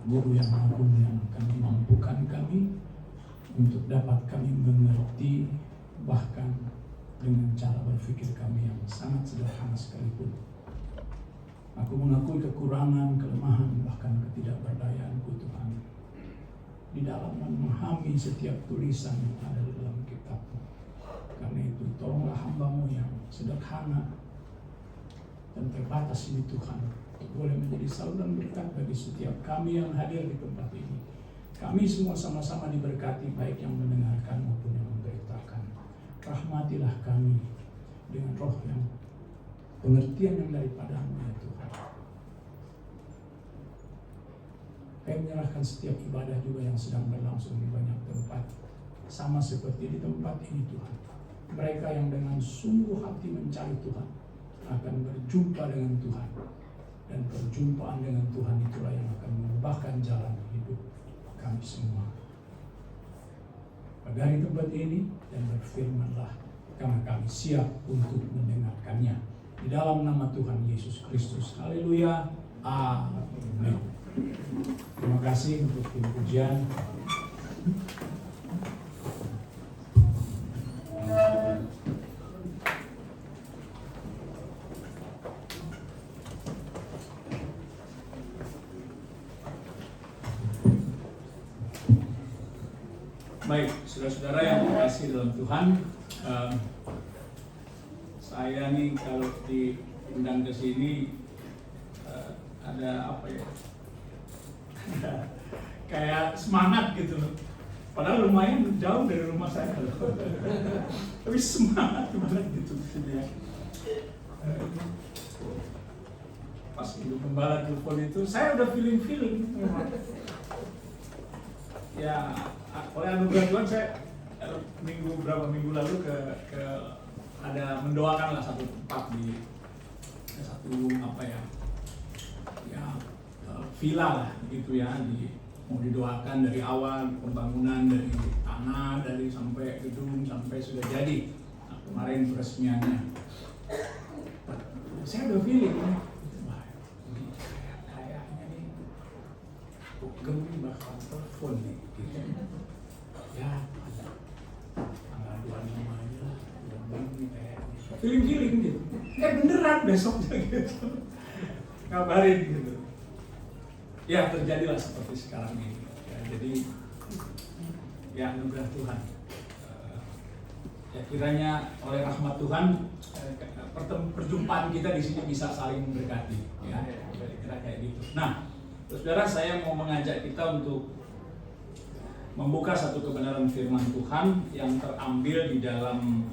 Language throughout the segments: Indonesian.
Guru yang agung yang akan memampukan kami untuk dapat kami mengerti bahkan dengan cara berpikir kami yang sangat sederhana sekalipun. Aku mengakui kekurangan, kelemahan, bahkan ketidakberdayaanku Tuhan di dalam memahami setiap tulisan yang ada di dalam kitab-Mu. Karena itu tolonglah hamba-Mu yang sederhana dan terbatas ini Tuhan, untuk boleh menjadi saluran berkat bagi setiap kami yang hadir di tempat ini. Kami semua sama-sama diberkati, baik yang mendengarkan maupun yang memberitakan. Rahmatilah kami dengan roh yang pengertian yang daripada-Mu ya Tuhan. Kami menyerahkan setiap ibadah juga yang sedang berlangsung di banyak tempat, sama seperti di tempat ini Tuhan. Mereka yang dengan sungguh hati mencari Tuhan akan berjumpa dengan Tuhan, dan perjumpaan dengan Tuhan itulah yang akan mengubahkan jalan hidup kami semua. Pagari tempat ini dan berfirmanlah, karena kami siap untuk mendengarkannya. Di dalam nama Tuhan Yesus Kristus. Haleluya. Amin. Terima kasih untuk tim pujian. Baik, saudara-saudara yang dikasihi dalam Tuhan, saya nih kalau diundang ke sini ada apa ya? Kayak semangat gitu loh. Padahal lumayan jauh dari rumah saya loh. Tapi semangat banget gitu ya. Pas Ibu Gembala telepon itu, saya udah feeling ya, oleh anugerah Tuhan saya beberapa minggu lalu ke ada mendoakan lah satu tempat di satu apa ya villa lah gitu ya, mau didoakan dari awal pembangunan, dari tanah, dari sampai gedung sampai sudah jadi. Nah, kemarin peresmiannya saya udah feeling kayaknya nih Gemi bakal telepon nih gitu. Ya tanggal 25 aja lah, udah begini kayaknya feeling gitu, beneran besoknya gitu ngabarin gitu. Ya terjadilah seperti sekarang ini ya, jadi ya anugerah Tuhan. Ya kiranya oleh rahmat Tuhan perjumpaan kita di sini bisa saling memberkati ya, kira-kira kayak gitu. Nah, saudara, saya mau mengajak kita untuk membuka satu kebenaran firman Tuhan yang terambil di dalam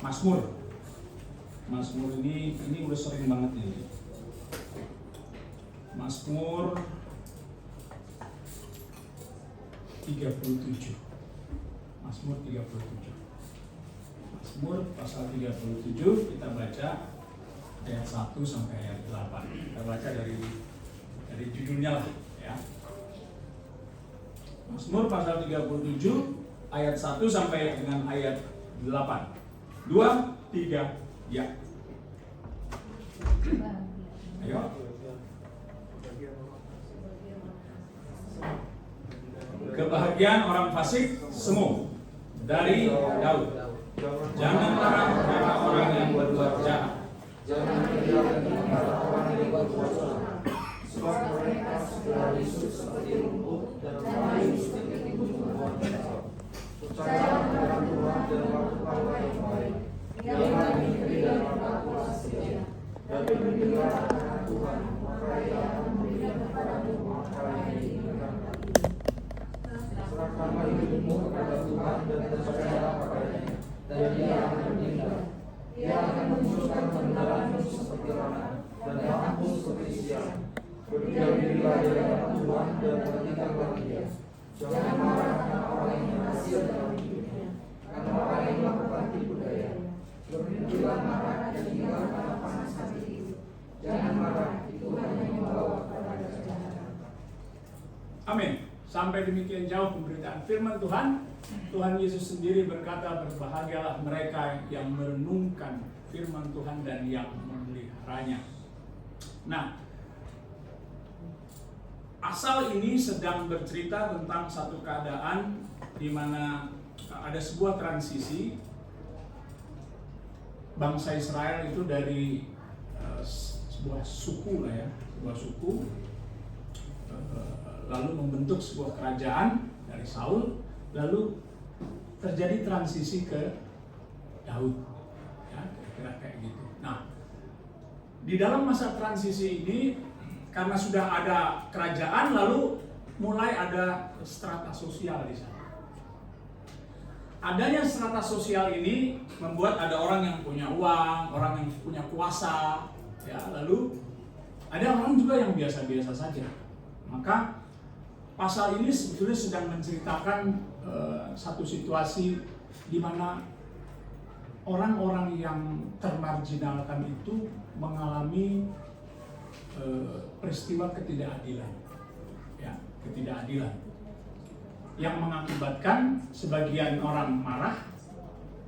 Mazmur. Mazmur ini udah sering banget ini. Mazmur 37. Mazmur 37. Mazmur pasal 37 kita baca ayat 1 sampai ayat 8. Kita baca dari judulnya lah ya. Mazmur pasal 37 ayat 1 sampai dengan ayat 8. 2, 3, ya. Ayo. Kebahagiaan orang fasik semu dari Daud. Jangan marah kepada orang yang berbuat jahat. Jangan meninggalkan kepada orang yang berbuat salah. Sebab mereka segera risuk seperti rumput dan layu seperti tumbuhan. Percayalah kepada Tuhan dan lakukanlah yang baik. Jangan negeri dan lakukanlah setia. Dan berilah kepada Tuhan, maka Ia akan memberikan kepadamu makanan yang diinginkan. Serahkanlah hidupmu kepada Tuhan dan percayalah kepadanya, dan Ia akan meninggal. Ia akan memunculkan kebenaranmu seperti terang dan terangmu seperti siang. Berdiam dirilah di hadapan Tuhan dan perhatikanlah Dia. Jangan marah karena orang yang berhasil dalam hidupnya, karena orang yang melakukan tipu daya. Berhentilah marah dan tinggalkan panas hati itu. Jangan marah, itu hanya membawa kepada kejahatan. Amin. Sampai demikian jauh pemberitaan firman Tuhan. Tuhan Yesus sendiri berkata, berbahagialah mereka yang merenungkan firman Tuhan dan yang memeliharanya. Nah, pasal ini sedang bercerita tentang satu keadaan di mana ada sebuah transisi bangsa Israel itu dari sebuah suku lah ya, sebuah suku lalu membentuk sebuah kerajaan dari Saul, lalu terjadi transisi ke Daud, ya kira-kira kayak gitu. Nah, di dalam masa transisi ini karena sudah ada kerajaan, lalu mulai ada strata sosial di sana. Adanya strata sosial ini membuat ada orang yang punya uang, orang yang punya kuasa, ya, lalu ada orang juga yang biasa-biasa saja. Maka pasal ini sebetulnya sedang menceritakan satu situasi di mana orang-orang yang termarginalkan itu mengalami peristiwa ketidakadilan, ya, ketidakadilan yang mengakibatkan sebagian orang marah,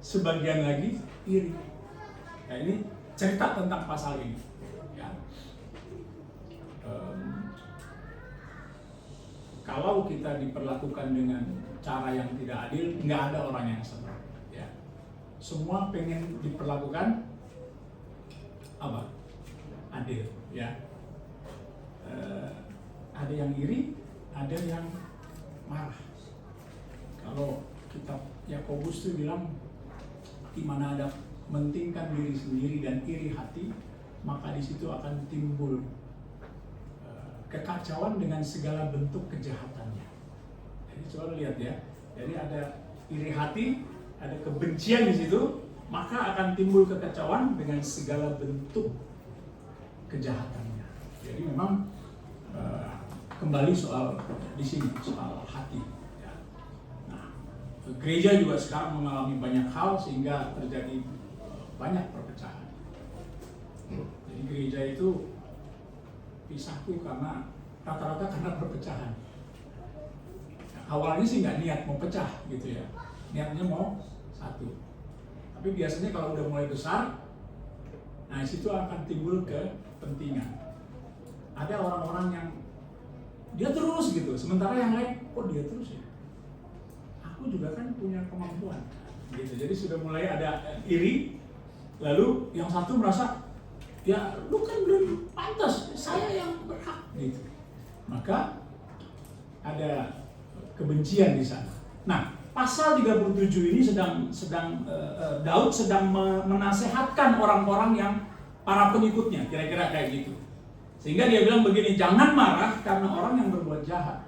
sebagian lagi iri. Nah, ini cerita tentang pasal ini. Ya. Kalau kita diperlakukan dengan cara yang tidak adil, nggak ada orang yang senang. Ya. Semua pengen diperlakukan apa? Adil. Ya. Ada yang iri, ada yang marah. Kalau kitab Yakobus itu bilang, di mana ada mementingkan diri sendiri dan iri hati, maka di situ akan timbul kekacauan dengan segala bentuk kejahatannya. Jadi coba lihat ya, jadi ada iri hati, ada kebencian di situ, maka akan timbul kekacauan dengan segala bentuk kejahatannya. Jadi memang kembali soal di sini soal hati. Gereja juga sekarang mengalami banyak hal sehingga terjadi banyak perpecahan. Jadi gereja itu pisah tuh karena rata-rata karena perpecahan. Awalnya sih nggak niat mau pecah gitu ya, niatnya mau satu. Tapi biasanya kalau udah mulai besar, nah situ akan timbul kepentingan. Ada orang-orang yang dia terus gitu, sementara yang lain kok dia terus ya. Aku juga kan punya kemampuan, gitu. Jadi sudah mulai ada iri, lalu yang satu merasa, ya lu kan belum pantas, saya yang berhak, gitu. Maka ada kebencian di sana. Nah, pasal 37 ini Daud sedang menasehatkan orang-orang yang para pengikutnya, kira-kira kayak gitu. Sehingga dia bilang begini, jangan marah karena orang yang berbuat jahat.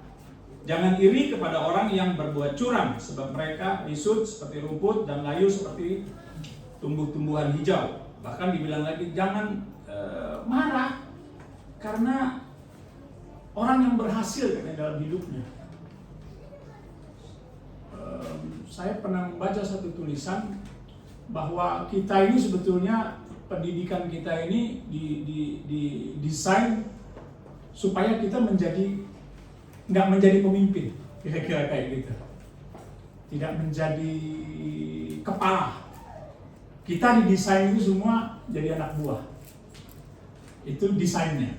Jangan iri kepada orang yang berbuat curang, sebab mereka risut seperti rumput dan layu seperti tumbuh-tumbuhan hijau. Bahkan dibilang lagi, jangan marah karena orang yang berhasil dalam hidupnya. Saya pernah membaca satu tulisan bahwa kita ini sebetulnya pendidikan kita ini didesain supaya kita nggak menjadi pemimpin, kira-kira kayak gitu. Tidak menjadi kepala. Kita didesain itu semua jadi anak buah. Itu desainnya.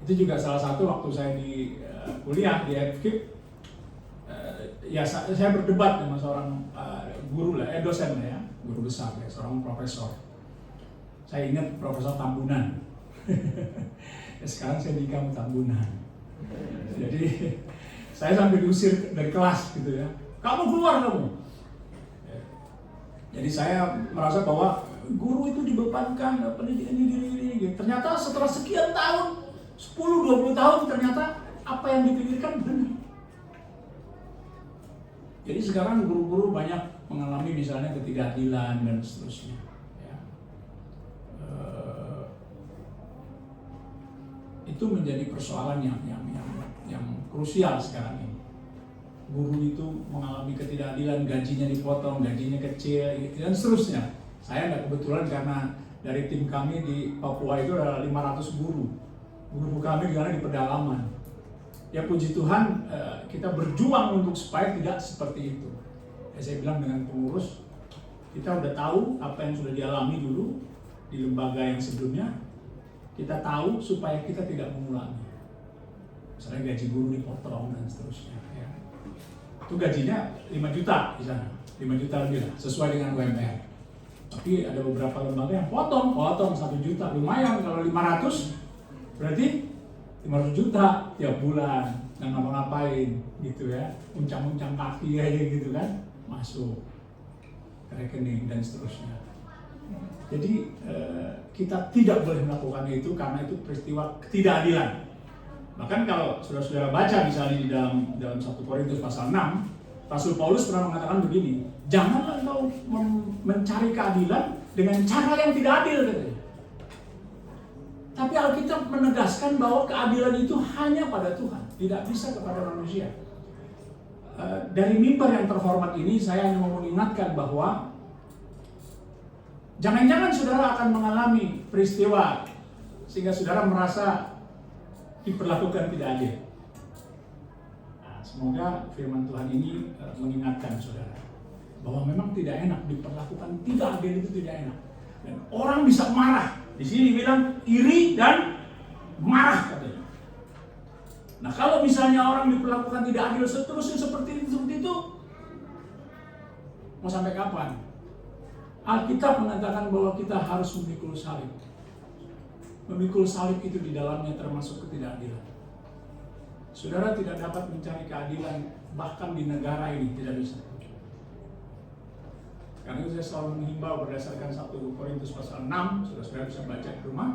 Itu juga salah satu waktu saya di kuliah di FKIP, ya saya berdebat sama seorang guru lah, dosen lah ya, guru besar ya, seorang profesor. Saya ingat Profesor Tambunan. Sekarang saya di kamu Tambunan. Jadi saya sampai diusir dari kelas gitu ya. Kamu keluar kamu. Jadi saya merasa bahwa guru itu dibebankan pendidikan ini. Ternyata setelah sekian tahun, 10-20 tahun ternyata apa yang dipikirkan benar. Jadi sekarang guru-guru banyak mengalami misalnya ketidakadilan dan seterusnya. Itu menjadi persoalan yang krusial sekarang ini. Guru itu mengalami ketidakadilan, gajinya dipotong, gajinya kecil, dan seterusnya. Saya nggak kebetulan karena dari tim kami di Papua itu ada 500 guru. Guru kami karena di pedalaman. Ya puji Tuhan, kita berjuang untuk supaya tidak seperti itu. Saya bilang dengan pengurus, kita udah tahu apa yang sudah dialami dulu di lembaga yang sebelumnya. Kita tahu supaya kita tidak mengulangi. Misalnya gaji guru dipotong dan seterusnya. Ya. Itu gajinya 5 juta di sana, 5 juta lebih lah, sesuai dengan UMR. Tapi ada beberapa lembaga yang potong 1 juta, lumayan. Kalau 500 berarti 500 juta tiap bulan, nggak ngapa-ngapain gitu ya, uncang-uncang kaki aja gitu kan, masuk ke rekening dan seterusnya. Jadi kita tidak boleh melakukan itu karena itu peristiwa ketidakadilan. Bahkan kalau saudara-saudara baca misalnya di dalam 1 Korintus pasal 6, Rasul Paulus pernah mengatakan begini, janganlah engkau mencari keadilan dengan cara yang tidak adil, katanya. Tapi Alkitab menegaskan bahwa keadilan itu hanya pada Tuhan, tidak bisa kepada manusia. Dari mimbar yang terhormat ini saya hanya mau mengingatkan bahwa jangan-jangan saudara akan mengalami peristiwa sehingga saudara merasa diperlakukan tidak adil. Nah, semoga firman Tuhan ini mengingatkan saudara bahwa memang tidak enak, diperlakukan tidak adil itu tidak enak. Dan orang bisa marah. Di sini bilang iri dan marah katanya. Nah, kalau misalnya orang diperlakukan tidak adil seterusnya seperti itu, mau sampai kapan? Alkitab mengatakan bahwa kita harus memikul salib. Memikul salib itu di dalamnya termasuk ketidakadilan. Saudara tidak dapat mencari keadilan bahkan di negara ini, tidak bisa. Karena itu saya selalu menghimbau berdasarkan 1 Korintus pasal 6, saudara-saudara bisa baca di rumah,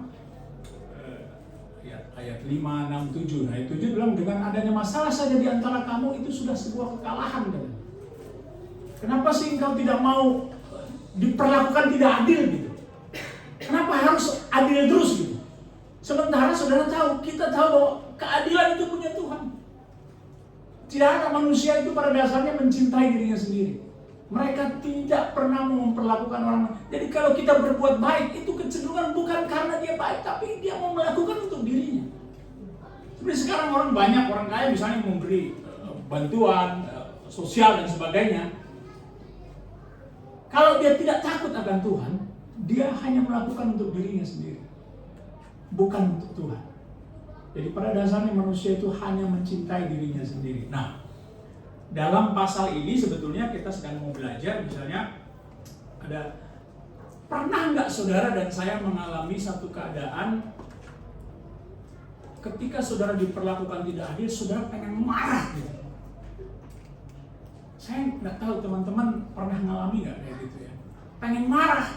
ayat 5, 6, 7. Ayat 7 bilang dengan adanya masalah saja di antara kamu itu sudah sebuah kekalahan. Kenapa sih engkau tidak mau diperlakukan tidak adil gitu? Kenapa harus adil terus gitu? Sementara saudara tahu, kita tahu bahwa keadilan itu punya Tuhan. Tidak ada manusia itu pada dasarnya mencintai dirinya sendiri. Mereka tidak pernah memperlakukan orang lain. Jadi kalau kita berbuat baik, itu kecenderungan bukan karena dia baik, tapi dia mau melakukan untuk dirinya. Seperti sekarang orang kaya misalnya memberi bantuan sosial dan sebagainya. Kalau dia tidak takut akan Tuhan, dia hanya melakukan untuk dirinya sendiri, bukan untuk Tuhan. Jadi pada dasarnya manusia itu hanya mencintai dirinya sendiri. Nah, dalam pasal ini sebetulnya kita sedang mau belajar, misalnya pernah nggak saudara dan saya mengalami satu keadaan ketika saudara diperlakukan tidak adil, saudara pengen marah gitu. Saya nggak tahu teman-teman pernah ngalami nggak kayak gitu ya, pengen marah.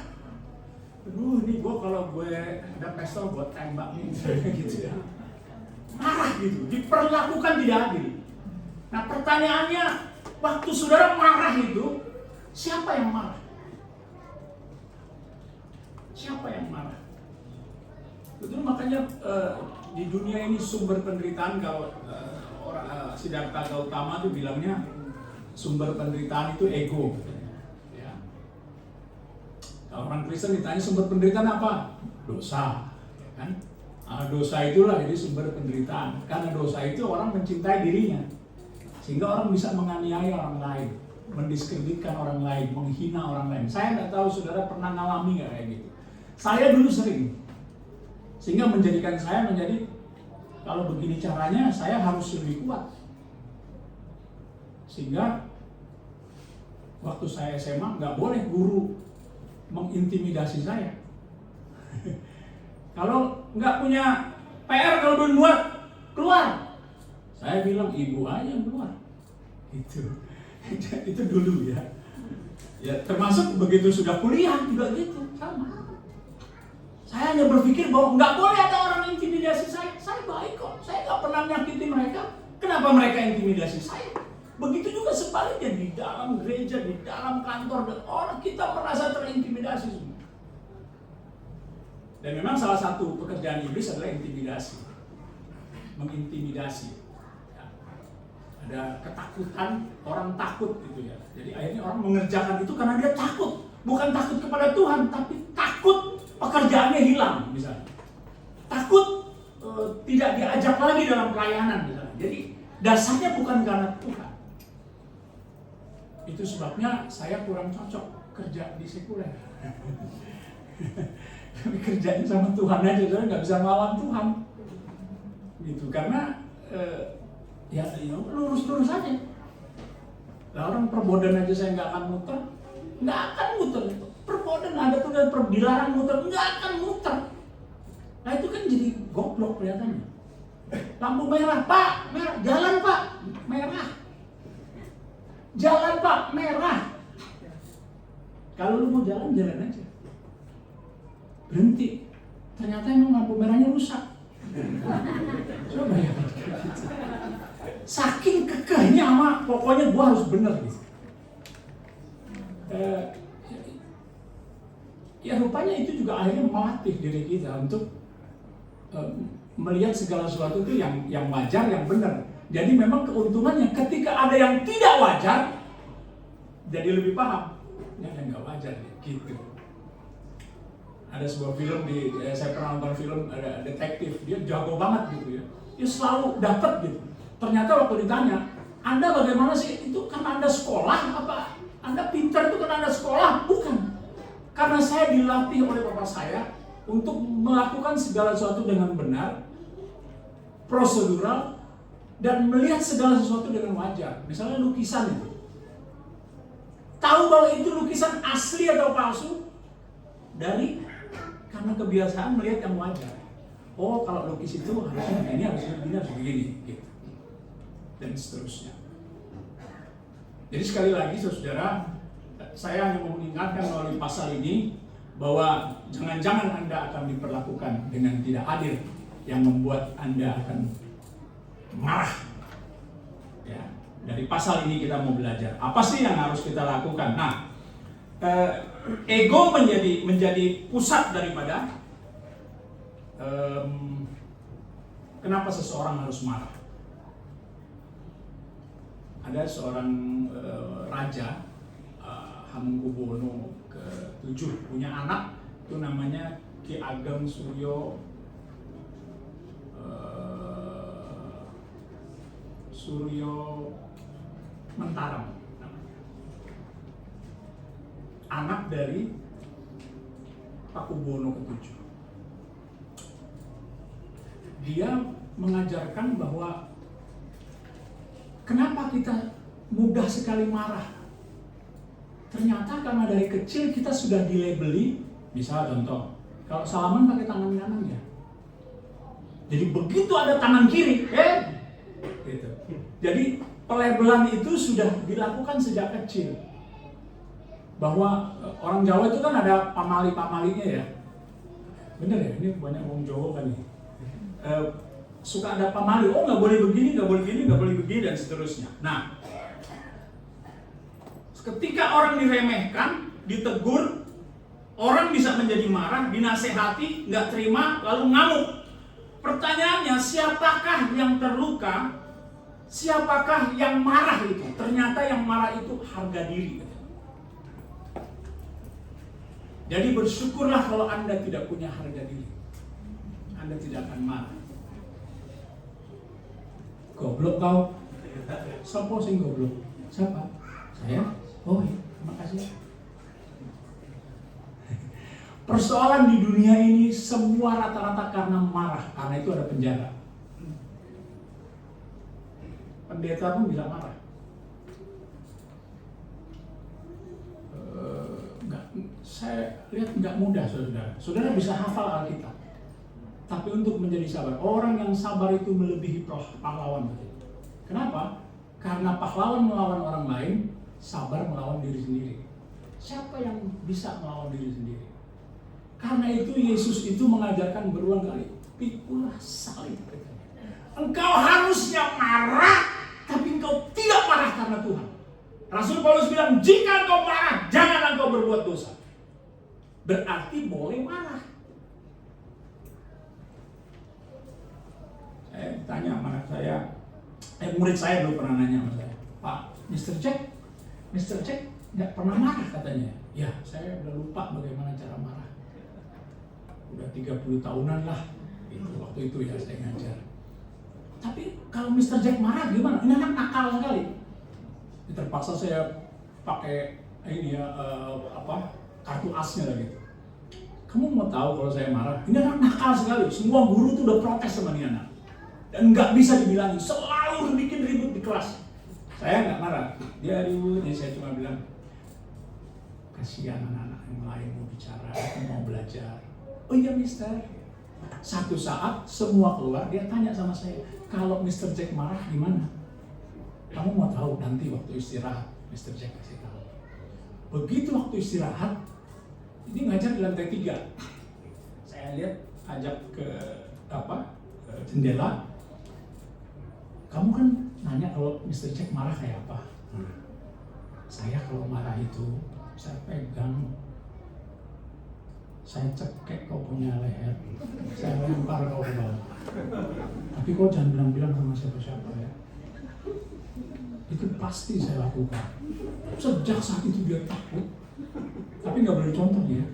Aduh, ini kalau gue ada pistol buat tembak nih gitu ya. Marah gitu, diperlakukan tidak adil. Nah, pertanyaannya, waktu saudara marah itu, siapa yang marah? Siapa yang marah? Betul, makanya di dunia ini sumber penderitaan, kalau Siddhartha Gautama itu bilangnya sumber penderitaan itu ego. Ya. Kalau orang Kristen ditanya sumber penderitaan apa? Dosa, ya kan? Nah, dosa itulah jadi sumber penderitaan. Karena dosa itu orang mencintai dirinya, sehingga orang bisa menganiaya orang lain, mendiskreditkan orang lain, menghina orang lain. Saya nggak tahu saudara pernah ngalami nggak kayak gitu. Saya dulu sering, sehingga menjadikan saya menjadi kalau begini caranya saya harus lebih kuat. Sehingga waktu saya SMA nggak boleh guru mengintimidasi saya. Kalau nggak punya PR, kalau belum buat, keluar. Saya bilang ibu aja yang keluar. Itu dulu ya. Ya termasuk begitu sudah kuliah juga gitu, sama. Saya hanya berpikir bahwa nggak boleh ada orang intimidasi saya. Saya baik kok, saya nggak pernah menyakiti mereka. Kenapa mereka intimidasi saya? Begitu juga sebaliknya di dalam gereja, di dalam kantor, dan orang kita merasa terintimidasi semua. Dan memang salah satu pekerjaan iblis adalah intimidasi, mengintimidasi. Ya. Ada ketakutan, orang takut gitu ya. Jadi akhirnya orang mengerjakan itu karena dia takut, bukan takut kepada Tuhan, tapi takut pekerjaannya hilang misalnya. Takut tidak diajak lagi dalam pelayanan misalnya. Jadi dasarnya bukan karena Tuhan. Itu sebabnya saya kurang cocok kerja di sekuler. Tapi kerjanya sama Tuhan aja, saya nggak bisa melawan Tuhan. Gitu, karena lurus-lurus aja. Lah orang Perboden aja saya nggak akan muter, nggak akan muter. Perboden ada tuh dilarang muter, nggak akan muter. Nah itu kan jadi goblok kelihatannya. Lampu merah, Pak, merah, jalan Pak, merah. Jalan Pak, merah. Kalau lu mau jalan, jalan aja. Berhenti. Ternyata emang lampu merahnya rusak. Coba ya. Saking kekehnya sama, pokoknya gua harus bener gitu. Ya rupanya itu juga akhirnya melatih diri kita untuk melihat segala sesuatu itu yang wajar, yang benar. Jadi memang keuntungannya ketika ada yang tidak wajar, jadi lebih paham. Yang nggak wajar gitu. Ada sebuah film saya pernah nonton film, ada detektif, dia jago banget gitu ya. Dia selalu dapat gitu. Ternyata waktu ditanya, Anda bagaimana sih? Itu karena Anda sekolah apa? Anda pintar itu karena Anda sekolah? Bukan. Karena saya dilatih oleh bapak saya untuk melakukan segala sesuatu dengan benar, prosedural, dan melihat segala sesuatu dengan wajar. Misalnya lukisan itu. Tahu bahwa itu lukisan asli atau palsu? Karena kebiasaan melihat yang wajar. Oh, kalau lukis itu harusnya begini, harusnya begini, gitu. Dan seterusnya. Jadi sekali lagi saudara, saya hanya mau mengingatkan melalui pasal ini bahwa jangan-jangan Anda akan diperlakukan dengan tidak adil yang membuat Anda akan marah. Ya, dari pasal ini kita mau belajar apa sih yang harus kita lakukan. Nah, ego menjadi pusat daripada kenapa seseorang harus marah. Ada seorang raja Hamengkubuwono ke-7 punya anak itu namanya Ki Ageng Suryo Mentaram, anak dari Pakubuwono ke-7. Dia mengajarkan bahwa kenapa kita mudah sekali marah. Ternyata karena dari kecil kita sudah dilabeli, misalnya contoh, kalau salaman pakai tangan kanan ya. Jadi begitu ada tangan kiri, gitu. Jadi pelabelan itu sudah dilakukan sejak kecil. Bahwa orang Jawa itu kan ada pamali-pamalinya ya. Bener ya, ini banyak orang Jawa kan nih. Suka ada pamali, oh nggak boleh begini, nggak boleh begini, nggak boleh begini, dan seterusnya. Nah, ketika orang diremehkan, ditegur, orang bisa menjadi marah, dinasehati, nggak terima, lalu ngamuk. Pertanyaannya, siapakah yang terluka? Siapakah yang marah itu? Ternyata yang marah itu harga diri. Jadi bersyukurlah kalau Anda tidak punya harga diri. Anda tidak akan marah. Goblok kau. Siapa sing goblok? Siapa? Saya? Oh iya, terima kasih. Persoalan di dunia ini semua rata-rata karena marah, karena itu ada penjara. Pendeta pun bisa marah. Saya lihat nggak mudah, saudara. Saudara bisa hafal Alkitab, tapi untuk menjadi sabar, orang yang sabar itu melebihi pahlawan. Kenapa? Karena pahlawan melawan orang lain, sabar melawan diri sendiri. Siapa yang bisa melawan diri sendiri? Karena itu Yesus itu mengajarkan berulang kali, pikulah salib. Engkau harusnya marah, tapi engkau tidak marah karena Tuhan. Rasul Paulus bilang, jika engkau marah, jangan engkau berbuat dosa. Berarti boleh marah. Saya tanya sama anak saya, murid saya dulu pernah nanya sama saya, Pak, Mr. Jack nggak pernah marah katanya. Ya, saya udah lupa bagaimana cara marah. Udah 30 tahunan lah, itu waktu itu ya saya ngajar. Tapi kalau Mr. Jack marah gimana? Ini anak nakal sekali. Terpaksa saya pakai ini ya kartu asnya lah gitu. Kamu mau tahu kalau saya marah? Ini anak nakal sekali. Semua guru tuh udah protes sama ini anak. Dan nggak bisa dibilangin, selalu bikin ribut di kelas. Saya nggak marah, dia ribut, saya cuma bilang, kasihan anak-anak yang lain mau bicara, mau belajar. Oh iya mister. Satu saat semua keluar, dia tanya sama saya, kalau Mr. Jack marah gimana? Kamu mau tahu nanti waktu istirahat, Mr. Jack kasih tahu. Begitu waktu istirahat, ini ngajar di lantai 3. Saya lihat, ajak ke jendela. Kamu kan nanya kalau Mr. Jack marah kayak apa? Saya kalau marah itu, saya pegang, saya cekek kau punya leher, saya lempar kau ke bawah. Tapi kau jangan bilang-bilang sama siapa-siapa ya. Itu pasti saya lakukan. Sejak saat itu dia takut, tapi nggak boleh contohnya.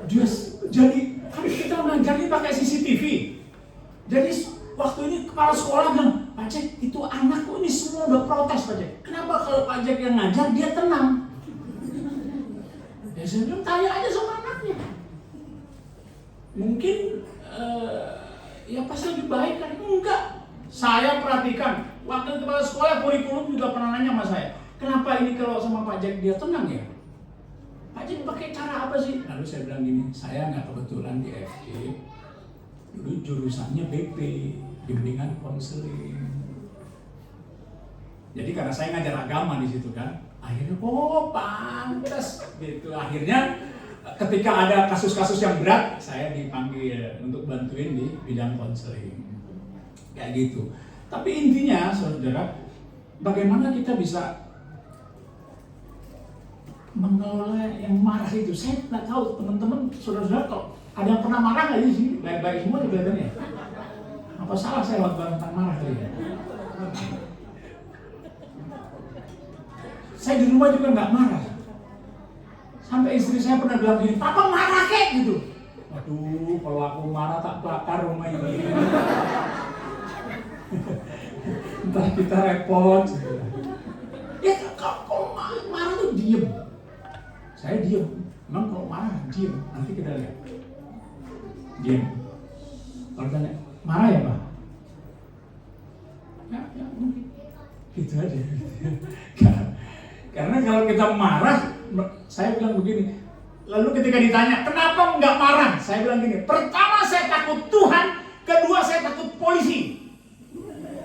Dia jadi kita ngajarnya pakai CCTV. Jadi waktu ini kepala sekolah bilang, Pak Jack, itu anakku ini semua udah protes Pak Jack. Kenapa kalau Pak Jack yang ngajar dia tenang? Ya saya bilang tanya aja sama anaknya. Mungkin ya pasti lebih baik kan? Enggak. Saya perhatikan, waktu kepala sekolah kurikulum juga pernah nanya sama saya, kenapa ini kalau sama Pak Jack dia tenang ya? Pak Jack pakai cara apa sih? Lalu saya bilang gini, saya nggak kebetulan di FK, dulu jurusannya BP, bimbingan konseling. Jadi karena saya ngajar agama di situ kan, akhirnya oh pantas gitu. Akhirnya ketika ada kasus-kasus yang berat, saya dipanggil untuk bantuin di bidang konseling. Kayak gitu. Tapi intinya, saudara, bagaimana kita bisa mengelola yang marah itu? Saya nggak tahu, teman-teman, saudara-saudara, kok ada yang pernah marah nggak di sini? Baik-baik semua kelihatannya. Apa salah saya waktu tentang marah kali ya? Saya di rumah juga nggak marah. Sampai istri saya pernah bilang gini, Papa marah kek gitu. Aduh, kalau aku marah tak bakar rumah ini. Entah kita repot. Ya kalau marah tuh diem. Saya diem. Memang kalau marah diem. Nanti kita lihat. Diem. Kalau tanya, marah ya Pak? Ya mungkin. Gitu aja. Karena kalau kita marah, saya bilang begini. Lalu ketika ditanya, kenapa nggak marah? Saya bilang gini, pertama saya takut Tuhan, kedua saya takut polisi.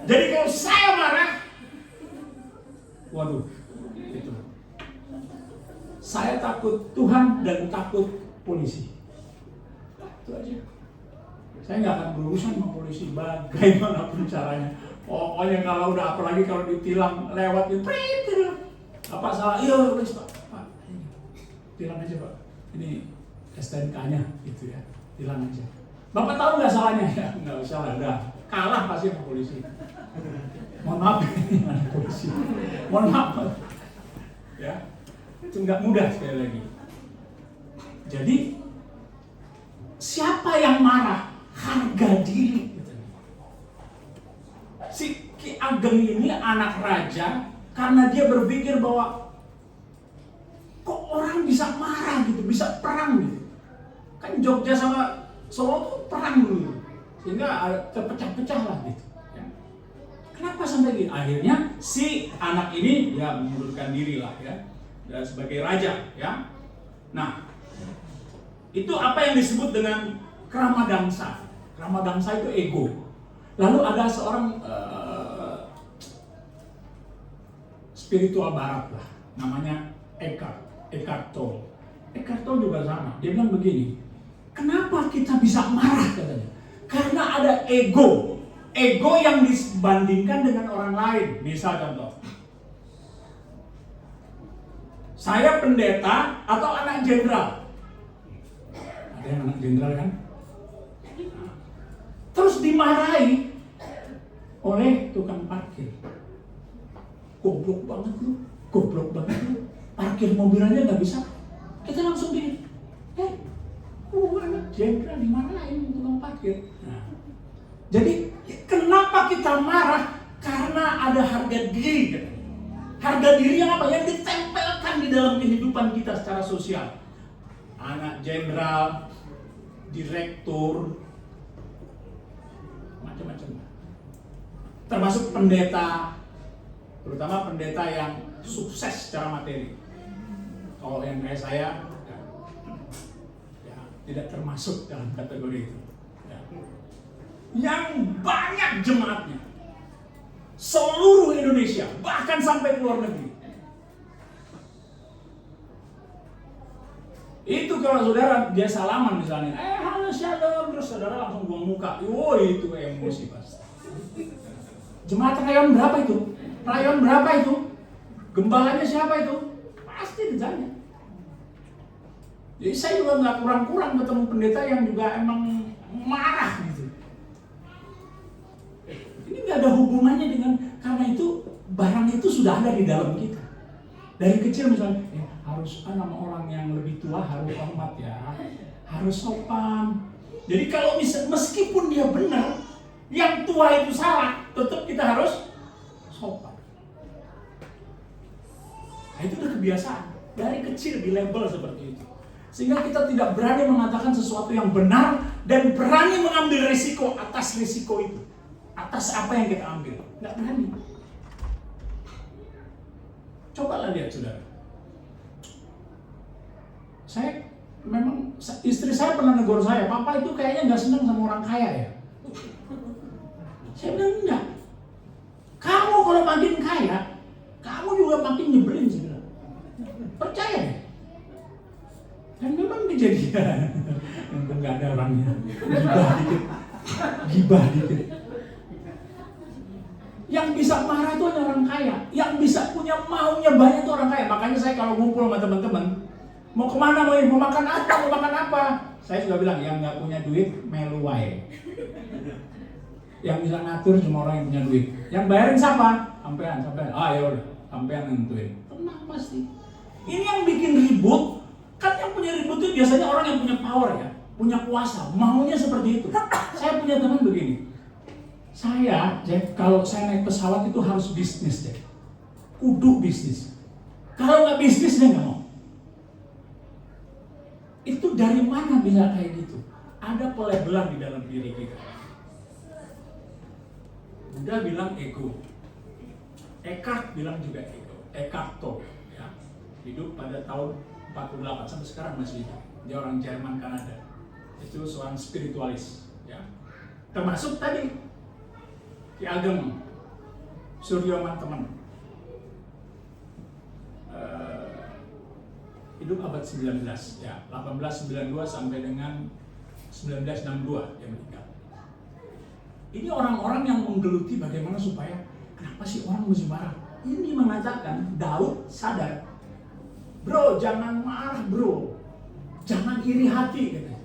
Jadi kalau saya marah, waduh, itu. Saya takut Tuhan dan takut polisi. Itu aja. Saya nggak akan berurusan sama polisi bagaimanapun caranya. Pokoknya kalau udah, apalagi kalau ditilang lewat itu, apa salah? Iya, wes Pak. Tilang aja Pak. Ini STNK-nya gitu ya. Tilang aja. Bapak tahu nggak salahnya? Ya nggak usah lah, udah kalah pasti sama polisi. Mohon maaf ini mana polisi. Mohon maaf. Ya, itu nggak mudah sekali lagi. Jadi siapa yang marah? Harga diri. Si Ki Ageng ini anak raja karena dia berpikir bahwa kok orang bisa marah gitu, bisa perang gitu. Kan Jogja sama Solo tuh perang dulu, sehingga terpecah-pecah lah gitu. Ya. Kenapa sampai gitu? Akhirnya si anak ini ya mengundurkan diri lah ya, sebagai raja ya. Nah, itu apa yang disebut dengan kramadangsa. Kramadangsa itu ego. Lalu ada seorang spiritual barat lah, namanya Eckhart Tolle. Eckhart Tolle juga sama. Dia bilang begini, kenapa kita bisa marah katanya? Karena ada ego. Ego yang dibandingkan dengan orang lain. Misal contoh, saya pendeta atau anak jenderal. Ada yang anak jenderal kan? Terus dimarahi oleh tukang parkir. Goblok banget lu, goblok banget lu. Parkir mobil aja nggak bisa. Kita langsung gini, anak jenderal dimarahin tukang parkir. Nah, jadi kenapa kita marah? Karena ada harga diri. Harga diri yang apa? Yang ditempelkan di dalam kehidupan kita secara sosial. Anak jenderal, direktur, macam-macam. Termasuk pendeta, terutama pendeta yang sukses secara materi. Kalau yang kayak saya, ya, tidak termasuk dalam kategori itu. Ya. Yang banyak jemaatnya, seluruh Indonesia, bahkan sampai ke luar negeri. Itu kalau saudara dia salaman misalnya, halo shalom, terus saudara langsung buang muka, itu emosi pasti. Jemaat rayon berapa itu? Rayon berapa itu? Gembalanya siapa itu? Pasti ditanya. Jadi saya juga nggak kurang-kurang ketemu pendeta yang juga emang marah gitu. Ini nggak ada hubungannya dengan, karena itu barang itu sudah ada di dalam kita. Dari kecil misalnya, harus sama orang yang lebih tua harus hormat ya, harus sopan. Jadi kalau meskipun dia benar, yang tua itu salah, tetap kita harus sopan. Nah, itu udah kebiasaan dari kecil di label seperti itu, sehingga kita tidak berani mengatakan sesuatu yang benar dan berani mengambil risiko atas risiko itu, atas apa yang kita ambil. Nggak berani. Cobalah lihat saudara. Saya memang, istri saya pernah negur saya, papa itu kayaknya nggak senang sama orang kaya ya. Saya bilang enggak. Kamu kalau makin kaya, kamu juga makin nyebelin sih bilang. Percaya ya? Dan memang kejadian. Untung nggak ada orangnya. Gibah dikit. Yang bisa marah itu hanya orang kaya. Yang bisa punya maunya banyak itu orang kaya. Makanya saya kalau ngumpul sama teman-teman, mau kemana, mau makan apa? Saya sudah bilang, yang nggak punya duit, melu wae. Yang bisa ngatur cuma orang yang punya duit. Yang bayarin siapa? Sampean. Ya udah, sampean nentuin. Tenang pasti. Ini yang bikin ribut, kan yang punya ribut itu biasanya orang yang punya power ya, punya kuasa, maunya seperti itu. Saya punya teman begini. Jack, kalau saya naik pesawat itu harus bisnis, Jack. Kudu bisnis. Kalau nggak bisnis, dia nggak mau. Itu dari mana bisa kayak gitu? Ada pelabelan di dalam diri kita. Buddha bilang ego. Eckhart bilang juga ego. Eckhart Tolle, ya. Hidup pada tahun 48 sampai sekarang masih hidup. Dia orang Jerman Kanada. Itu seorang spiritualis, ya. Termasuk tadi Ki Ageng Suryoman teman. Hidup abad 19 ya, 1892 sampai dengan 1962 dia meninggal. Ini orang-orang yang menggeluti bagaimana supaya kenapa sih orang mesti marah. Ini mengatakan Daud sadar, bro jangan marah bro, jangan iri hati katanya.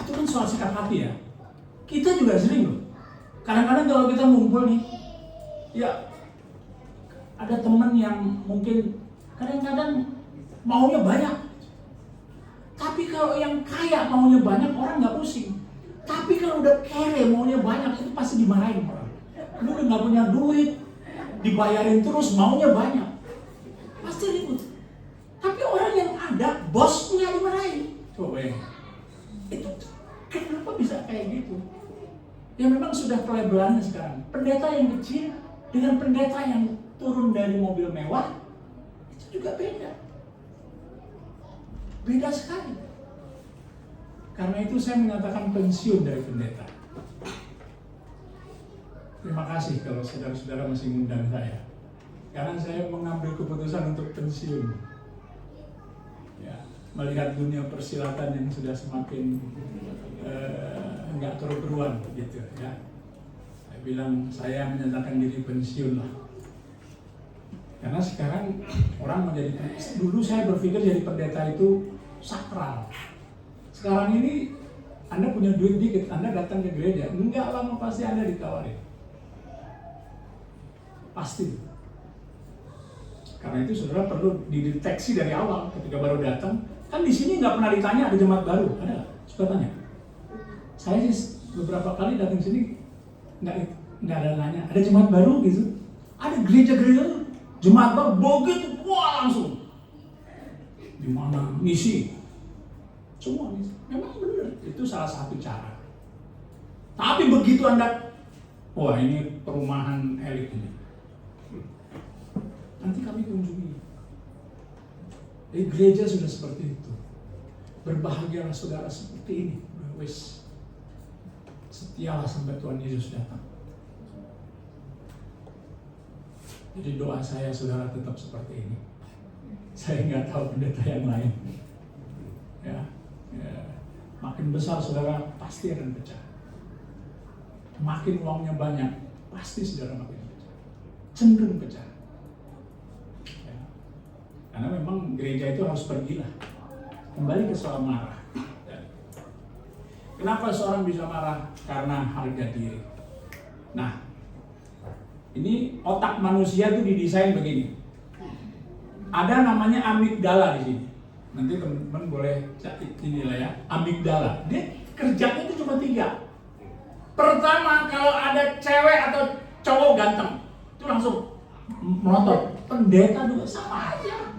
Itu kan soal sikap hati ya. Kita juga sering loh. Kadang-kadang kalau kita ngumpul nih, ya ada teman yang mungkin kadang-kadang maunya banyak. Tapi kalau yang kaya maunya banyak, orang nggak pusing. Tapi kalau udah kere maunya banyak, itu pasti dimarahin orang. Lu udah nggak punya duit, dibayarin terus, maunya banyak, pasti ribut. Tapi orang yang ada, bosnya dimarahin. Coba ya, itu kenapa bisa kayak gitu? Ya memang sudah pelabelannya sekarang. Pendeta yang kecil dengan pendeta yang turun dari mobil mewah, itu juga beda. Beda sekali. Karena itu saya menyatakan pensiun dari pendeta. Terima kasih kalau saudara-saudara masih mengundang saya. Karena saya mengambil keputusan untuk pensiun. Ya, melihat dunia persilatan yang sudah semakin enggak keruan gitu ya. Saya bilang saya menyatakan diri pensiun lah. Karena sekarang orang menjadi, dulu saya berpikir jadi pendeta itu sakral. Sekarang ini Anda punya duit dikit, Anda datang ke gereja, enggak lama pasti Anda ditawarin. Pasti. Karena itu saudara perlu dideteksi dari awal ketika baru datang. Kan di sini nggak pernah ditanya ada jemaat baru, ada nggak? Suka tanya. Saya sih beberapa kali datang sini nggak ada nanya, ada jemaat baru gitu. Ada gereja-gereja jemaat baru begitu, wah langsung. Di mana misi? Semua misi. Memang benar, itu salah satu cara. Tapi begitu Anda, wah ini perumahan elit ini, nanti kami kunjungi. Jadi gereja sudah seperti itu. Berbahagialah saudara seperti ini. Wes, setialah sampai Tuhan Yesus datang. Jadi doa saya saudara tetap seperti ini. Saya nggak tahu pendeta yang lain. Ya, makin besar saudara pasti akan pecah. Makin uangnya banyak, pasti saudara makin pecah. Cenderung pecah. Ya. Karena memang gereja itu harus pergilah. Kembali ke soal marah. Ya. Kenapa seorang bisa marah? Karena harga diri. Nah, ini otak manusia itu didesain begini. Ada namanya amigdala di sini. Nanti teman-teman boleh cek inilah ya, amigdala. Dia kerjanya itu cuma 3. Pertama, kalau ada cewek atau cowok ganteng, itu langsung melotot. Pendeta juga sama aja.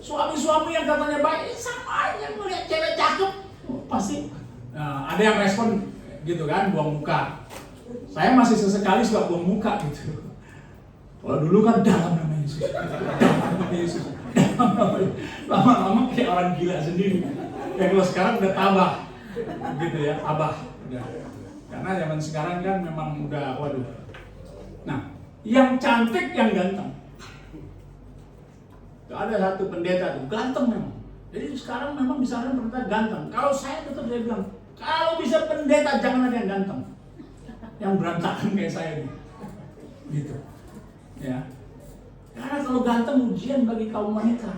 Suami-suami yang katanya baik, sama aja melihat cewek cakep, pasti ada yang respon gitu kan, buang muka. Saya masih sesekali suka buang muka gitu. Kalau dulu kan dalam nama Yesus, dalam nama Yesus, dalam nama Yesus. Lama-lama kayak orang gila sendiri. Ya kalau sekarang udah tabah, gitu ya, tabah. Udah. Karena zaman sekarang kan memang udah, waduh. Nah, yang cantik, yang ganteng. Ada satu pendeta tuh, ganteng memang. Jadi sekarang memang misalnya pendeta ganteng. Kalau saya tetap saya bilang, kalau bisa pendeta jangan ada yang ganteng, yang berantakan kayak saya ini, gitu. Ya, karena kalau ganteng ujian bagi kaum wanita,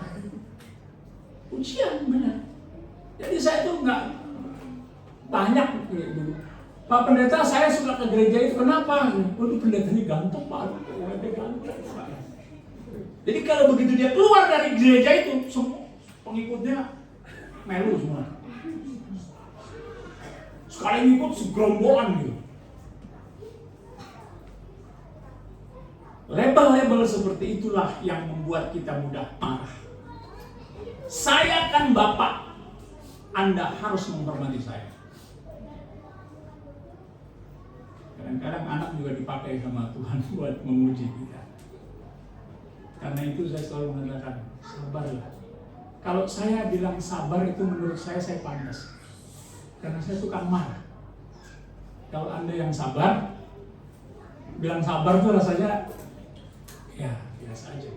ujian benar. Jadi saya tuh nggak banyak dulu. Pak pendeta, saya suka ke gereja itu kenapa? Oh, pendetanya ganteng Pak, dia ganteng. Jadi kalau begitu dia keluar dari gereja itu, semua pengikutnya melu semua. Sekali ngikut segerombolan gitu. Label-label seperti itulah yang membuat kita mudah marah. Saya kan Bapak, Anda harus menghormati saya. Kadang-kadang anak juga dipakai sama Tuhan buat memuji kita. Karena itu saya selalu mengatakan, sabarlah. Kalau saya bilang sabar itu menurut saya pantas. Karena saya tukang marah. Kalau Anda yang sabar, bilang sabar itu rasanya ya biasa aja.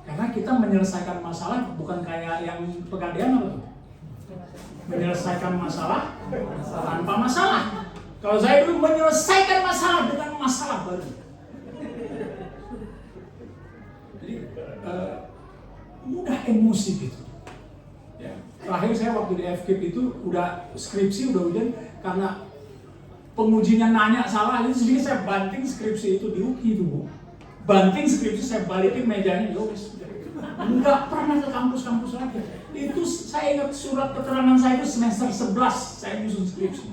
Karena kita menyelesaikan masalah bukan kayak yang pegadaian apa tuh? Menyelesaikan masalah tanpa masalah. Kalau saya dulu menyelesaikan masalah dengan masalah baru. Jadi mudah emosi gitu. Ya. Terakhir saya waktu di FKIP itu udah skripsi udah ujian karena pengujinya nanya salah, jadi saya banting skripsi itu di UI dulu. Banting skripsi saya balikin mejanya, yowes. Enggak pernah ke kampus-kampus lagi. Itu saya ingat surat keterangan saya itu semester 11 saya nyusun skripsi.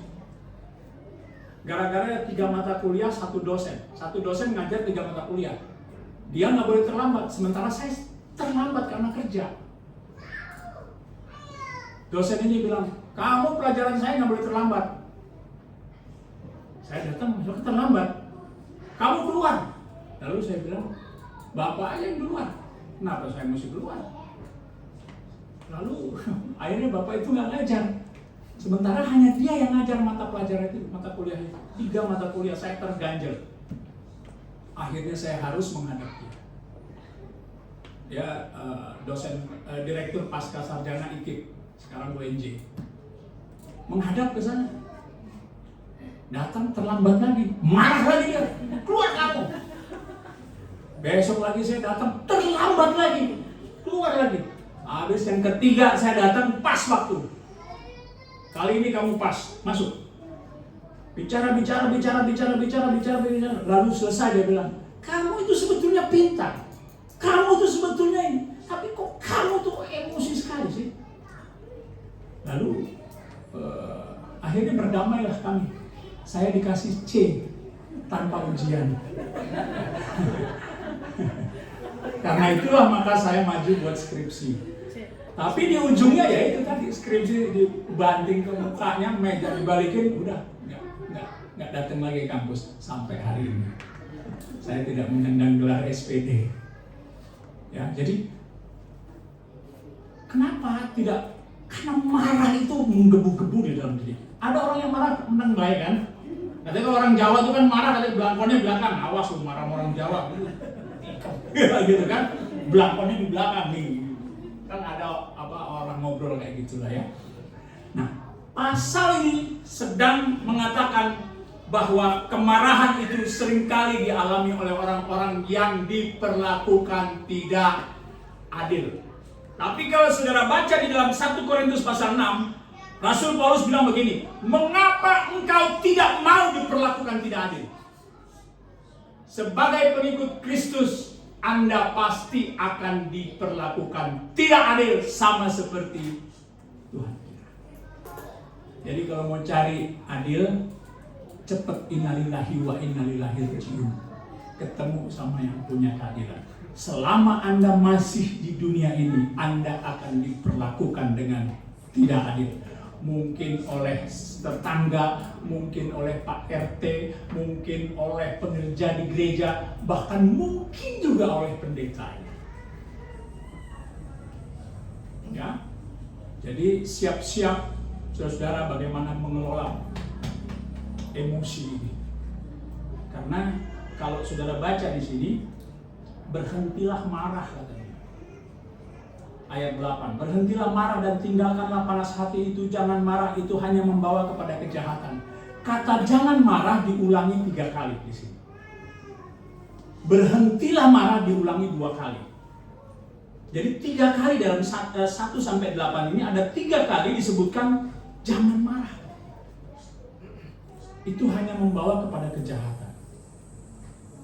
Gara-gara 3 mata kuliah, 1 dosen. 1 dosen ngajar 3 mata kuliah. Dia nggak boleh terlambat, sementara saya terlambat karena kerja. Dosen ini bilang, kamu pelajaran saya nggak boleh terlambat. Saya datang, terlambat. Kamu keluar. Lalu saya bilang, Bapak aja yang keluar. Kenapa saya mesti keluar? Lalu akhirnya Bapak itu nggak ngajar. Sementara hanya dia yang ngajar mata pelajaran itu, mata kuliah itu. 3 mata kuliah saya terganjel. Akhirnya saya harus menghadap dia. Dia dosen, direktur pasca sarjana IKIP, sekarang UNJ. Menghadap ke sana. Datang terlambat lagi, marah lagi dia. Keluar kamu. Besok lagi saya datang, terlambat lagi. Keluar lagi. Habis yang ketiga saya datang pas waktu. Kali ini kamu pas, masuk. Bicara. Lalu selesai dia bilang, kamu itu sebetulnya pintar. Kamu itu sebetulnya ini. Tapi kok kamu tuh emosi sekali sih? Lalu akhirnya berdamailah kami. Saya dikasih C tanpa ujian. Karena itulah maka saya maju buat skripsi. Tapi di ujungnya ya itu tadi skripsi dibanting ke mukanya, meja dibalikin, udah nggak datang lagi ke kampus sampai hari ini. Saya tidak menyandang gelar SPD. Ya, jadi kenapa tidak? Karena marah itu menggebu-gebu di dalam diri. Ada orang yang marah menang baik kan? Katanya kalau orang Jawa itu kan marah, katanya belangkonnya belakang. Awas lu marah orang Jawa. Gitu kan? Belangkonnya di belakang nih. Kan ada orang ngobrol kayak gitulah ya. Nah, pasal ini sedang mengatakan bahwa kemarahan itu seringkali dialami oleh orang-orang yang diperlakukan tidak adil. Tapi kalau saudara baca di dalam 1 Korintus pasal 6, Rasul Paulus bilang begini, mengapa engkau tidak mau diperlakukan tidak adil? Sebagai pengikut Kristus, Anda pasti akan diperlakukan tidak adil sama seperti Tuhan. Jadi kalau mau cari adil, cepat innalillahi wa inna ilaihi raji'un. Ketemu sama yang punya keadilan. Selama Anda masih di dunia ini, Anda akan diperlakukan dengan tidak adil. Mungkin oleh tetangga, mungkin oleh Pak RT, mungkin oleh pengerja di gereja, bahkan mungkin juga oleh pendeta. Ya, jadi siap-siap saudara bagaimana mengelola emosi ini. Karena kalau saudara baca di sini, berhentilah marah katanya. Ayat 8, berhentilah marah dan tinggalkanlah panas hati itu. Jangan marah, itu hanya membawa kepada kejahatan. Kata jangan marah diulangi 3 kali di sini. Berhentilah marah diulangi 2 kali. Jadi 3 kali dalam 1-8 ini ada 3 kali disebutkan jangan marah. Itu hanya membawa kepada kejahatan.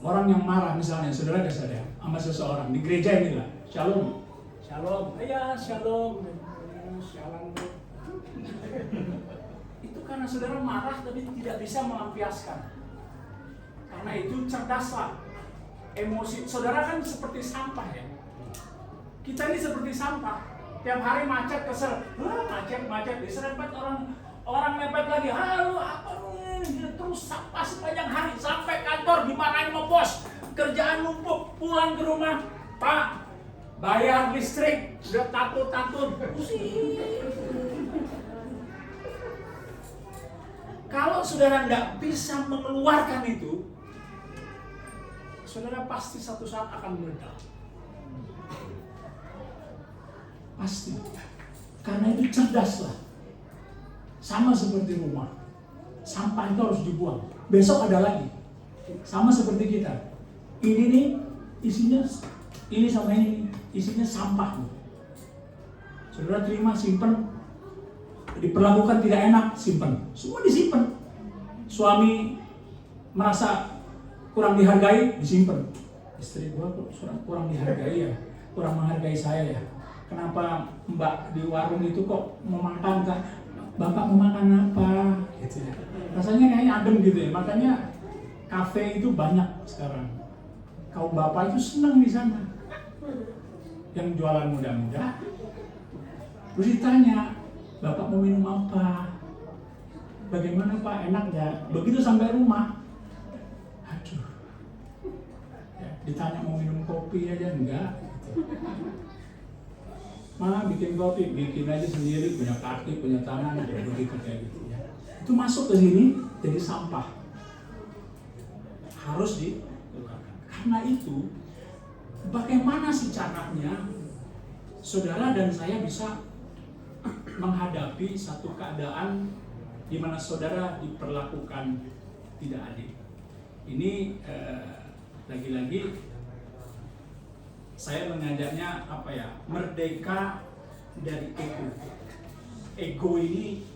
Orang yang marah misalnya, saudara sama seseorang di gereja inilah, shalom. Shalom, ya shalom, shalom. Itu karena saudara marah tapi tidak bisa melampiaskan. Karena itu cerdaslah. Emosi saudara kan seperti sampah ya. Kita ini seperti sampah. Tiap hari macet kesel, macet diserempet orang mepet lagi. Halo apa ini? Terus sampah sepanjang hari sampai kantor dimarahin sama bos. Kerjaan numpuk, pulang ke rumah, Pak. Bayar listrik, udah takut-takut, pusing. Kalau saudara nggak bisa mengeluarkan itu, saudara pasti satu saat akan meledak. Pasti. Karena itu cerdaslah. Sama seperti rumah. Sampah itu harus dibuang. Besok ada lagi. Sama seperti kita. Ini nih isinya, ini sama ini isinya sampah. Saudara terima, simpen. Diperlakukan tidak enak, simpen. Semua disimpan. Suami merasa kurang dihargai, disimpan. Istri gua kok kurang dihargai ya, kurang menghargai saya ya. Kenapa Mbak di warung itu kok memakan? Bapak mau makan apa? Gitu ya. Rasanya kayaknya adem gitu ya. Makanya kafe itu banyak sekarang. Kaum bapak itu senang di sana. Yang jualan muda-muda, terus ditanya, Bapak mau minum apa? Bagaimana Pak, enak ya? Begitu sampai rumah, aduh, ya, ditanya mau minum kopi aja enggak? Gitu. Ma bikin kopi, bikin aja sendiri, punya kaki, punya tangan, begitu kayak gitu ya. Itu masuk ke sini jadi sampah, harus dilupakan. Karena itu, bagaimana sih caranya saudara dan saya bisa menghadapi satu keadaan di mana saudara diperlakukan tidak adil? Ini lagi-lagi saya mengajaknya apa ya? Merdeka dari ego. Ego ini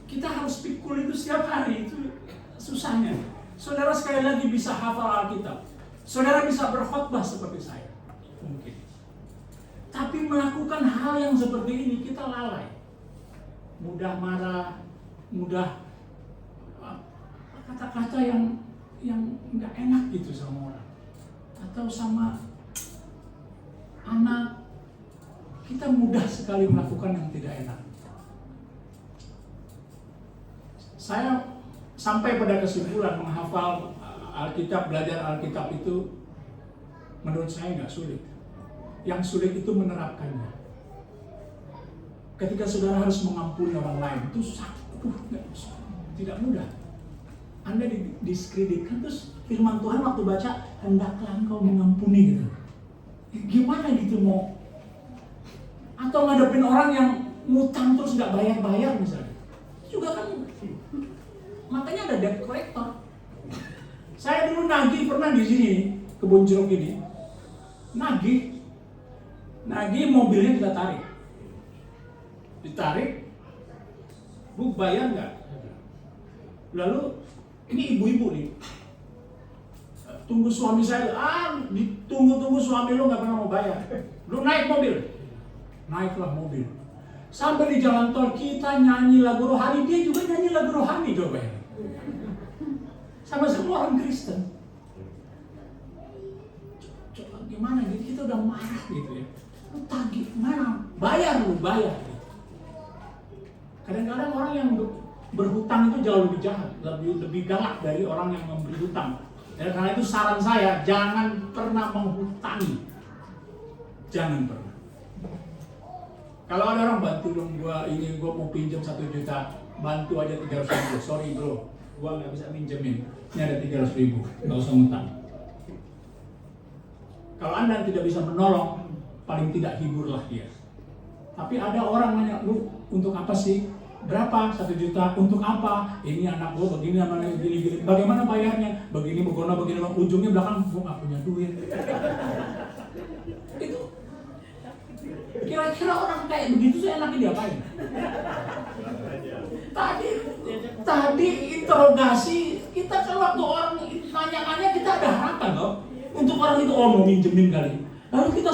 kita harus pikul itu setiap hari, itu susahnya. Saudara sekali lagi bisa hafal Alkitab. Saudara bisa berkhotbah seperti saya. Mungkin. Tapi melakukan hal yang seperti ini kita lalai. Mudah marah, mudah kata-kata yang nggak enak gitu sama orang. Atau sama anak, kita mudah sekali melakukan yang tidak enak. Saya sampai pada kesimpulan menghafal Alkitab, belajar Alkitab itu menurut saya nggak sulit. Yang sulit itu menerapkannya. Ketika saudara harus mengampuni orang lain, itu tidak mudah. Anda diskreditkan, terus firman Tuhan waktu baca, hendaklah engkau mengampuni gitu. Gimana gitu mau? Atau ngadepin orang yang ngutang terus nggak bayar-bayar misalnya. Juga kan, makanya ada debt collector. Saya dulu nagih pernah di sini, Kebun Jeruk ini. Nagih mobilnya kita tarik. Ditarik, Bu bayar nggak? Lalu ini ibu-ibu nih, tunggu suami saya, ditunggu suami lo nggak pernah mau bayar. Lu naik mobil, naiklah mobil. Sampai di jalan tol kita nyanyi lagu rohani, dia juga nyanyi lagu rohani coba ya. Sama-sama orang Kristen. Coba gimana gitu, kita udah marah gitu ya. Lu tagih mana? Bayar. Kadang-kadang orang yang berhutang itu jauh lebih jahat, lebih galak dari orang yang memberi hutang. Dan karena itu saran saya, jangan pernah menghutangi. Jangan pernah. Kalau ada orang bantu dong, gua mau pinjam 1 juta, bantu aja 300.000. Sorry bro, gua nggak bisa minjemin. Ini ada 300.000, nggak usah ngutang. Kalau Anda tidak bisa menolong, paling tidak hiburlah dia. Tapi ada orang nanya, lu untuk apa sih? Berapa? 1 juta, untuk apa? Ini anak gua begini, namanya begini. Bagaimana bayarnya? Begini, begini, ujungnya belakang, gua nggak punya duit. Itu kira-kira orang kayak begitu saya enaknya diapain? Tadi interogasi kita kan waktu orang nanya-nanya kita ada harapan loh. Untuk orang itu mau minjemin kali. Lalu kita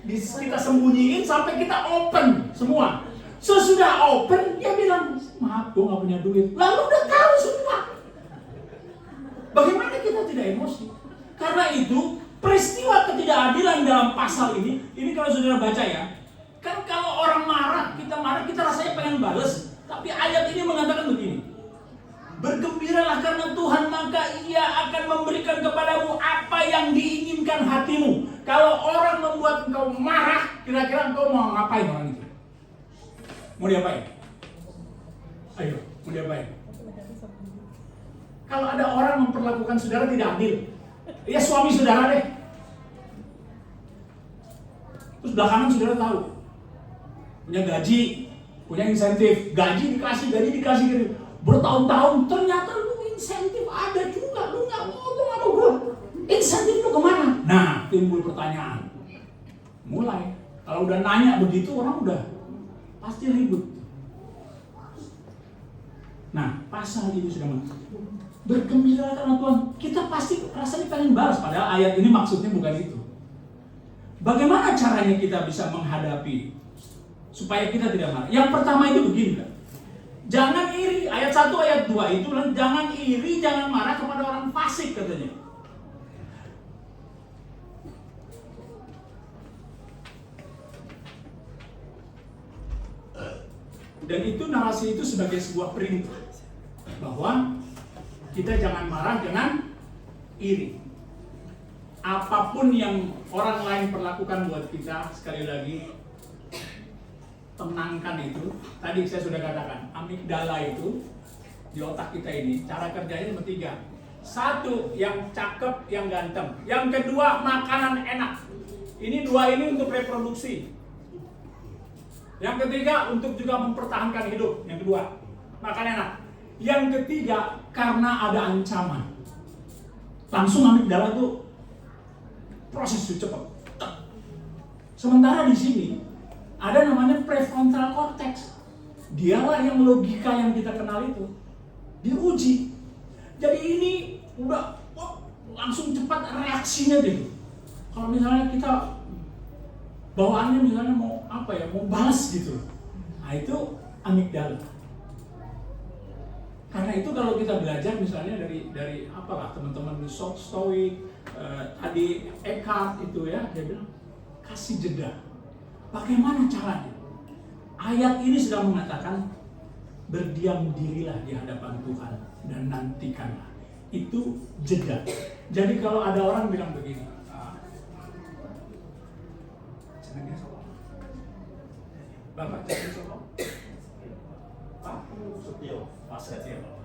kita sembunyiin sampai kita open semua. Sesudah open dia bilang, maaf gue nggak punya duit. Lalu udah tahu semua. Bagaimana kita tidak emosi? Karena itu peristiwa ketidakadilan dalam pasal ini kalau saudara baca ya, kan kalau orang marah, kita rasanya pengen bales. Tapi ayat ini mengatakan begini, bergembiralah karena Tuhan, maka Ia akan memberikan kepadamu apa yang diinginkan hatimu. Kalau orang membuat engkau marah, kira-kira engkau mau ngapain orang itu? Mau diapain? Ayo, mau diapain? Kalau ada orang memperlakukan saudara tidak adil, ya suami saudara deh. Terus belakangan saudara tahu, punya gaji, punya insentif, gaji dikasih bertahun-tahun, ternyata lu insentif ada juga, lu nggak ngomong sama gua. Insentif lu kemana? Nah, timbul pertanyaan. Mulai, kalau udah nanya begitu orang udah pasti ribut. Nah, pasal ini sudah bergembira karena Tuhan. Kita pasti rasanya pengen balas, padahal ayat ini maksudnya bukan itu. Bagaimana caranya kita bisa menghadapi supaya kita tidak marah? Yang pertama itu begini kan. Jangan iri, ayat 1 ayat 2 itu jangan iri, jangan marah kepada orang fasik katanya. Dan itu narasi itu sebagai sebuah perintah bahwa kita jangan marah, jangan iri. Apapun yang orang lain perlakukan buat kita, sekali lagi tenangkan itu. Tadi saya sudah katakan, amigdala itu di otak kita ini, cara kerjanya cuma 3. 1, yang cakep, yang ganteng. Yang kedua, makanan enak. Ini 2 ini untuk reproduksi. Yang ketiga, untuk juga mempertahankan hidup. Yang kedua, makan enak. Yang ketiga, karena ada ancaman. Langsung amigdala itu proses itu cepat. Sementara di sini ada namanya prefrontal cortex. Dialah yang logika yang kita kenal itu diuji. Jadi ini udah langsung cepat reaksinya deh. Kalau misalnya kita bawaannya misalnya mau balas gitu. Nah itu amigdala. Karena itu kalau kita belajar misalnya dari apalah teman-teman di Stoic, tadi Eckhart itu ya, dia bilang kasih jeda. Bagaimana caranya? Ayat ini sudah mengatakan berdiam dirilah di hadapan Tuhan dan nantikanlah. Itu jeda. Jadi kalau ada orang bilang begini, senangnya soal Bapak jadi soal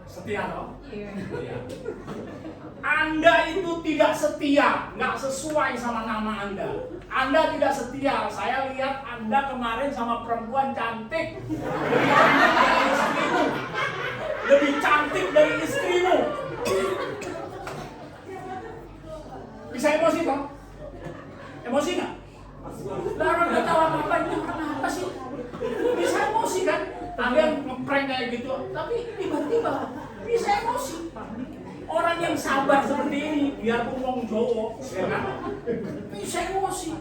setia loh. Iya. Anda itu tidak setia, nggak sesuai sama nama Anda. Anda tidak setia. Saya lihat Anda kemarin sama perempuan cantik, lebih cantik dari istrimu. Bisa emosi toh? Emosi nggak? Lah orang nggak tahu apa-apa, ini kenapa sih? Bisa emosi kan? Ada yang ngeprank kayak gitu, tapi tiba-tiba bisa emosi. Orang yang sabar seperti ini, biarpun ngomong Jawa, ya kan? Bisa emosi.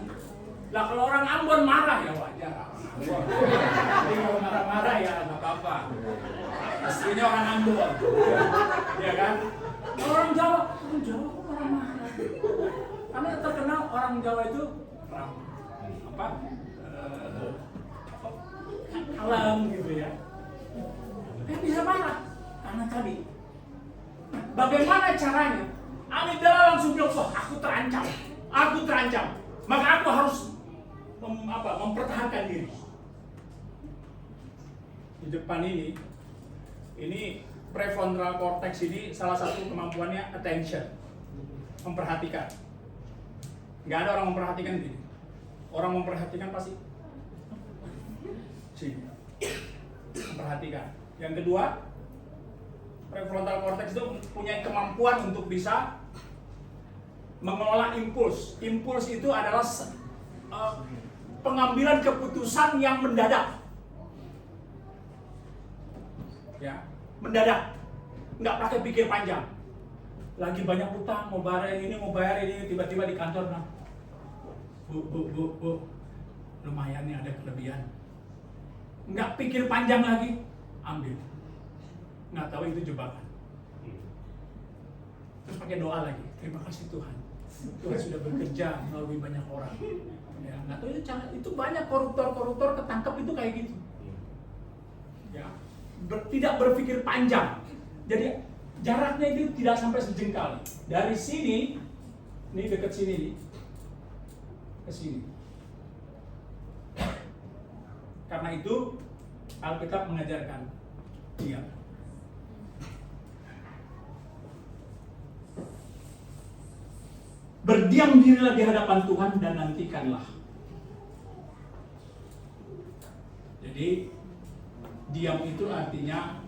Lah kalau orang Ambon marah ya wajar. Jadi kalau marah-marah ya nggak apa-apa. Istrinya orang Ambon, ya kan? Kalau orang Jawa kok marah-marah? Karena terkenal orang Jawa itu kalem gitu ya. Bisa marah karena tadi. Bagaimana caranya? Amigdala langsung bilang, wah aku terancam. Maka aku harus mempertahankan diri. Di depan ini prefrontal cortex ini salah satu kemampuannya attention, memperhatikan. Nggak ada orang memperhatikan gini. Orang memperhatikan pasti memperhatikan. Yang kedua, prefrontal cortex itu punya kemampuan untuk bisa mengelola impuls. Impuls itu adalah pengambilan keputusan yang mendadak. Ya, mendadak. Nggak pakai pikir panjang. Lagi banyak utang, mau bayar ini, tiba-tiba di kantor bilang, Bu, lumayan nih ada kelebihan. Nggak pikir panjang lagi, ambil. Nggak tahu itu jebakan. Terus pakai doa lagi, terima kasih Tuhan sudah bekerja melalui banyak orang. Ya, nggak tahu itu banyak koruptor ketangkep itu kayak gitu. Ya, tidak berpikir panjang. Jadi jaraknya itu tidak sampai sejengkal. Dari sini, ini dekat sini, ke sini. Karena itu Alkitab mengajarkan diam. Berdiam dirilah di hadapan Tuhan dan nantikanlah. Jadi diam itu artinya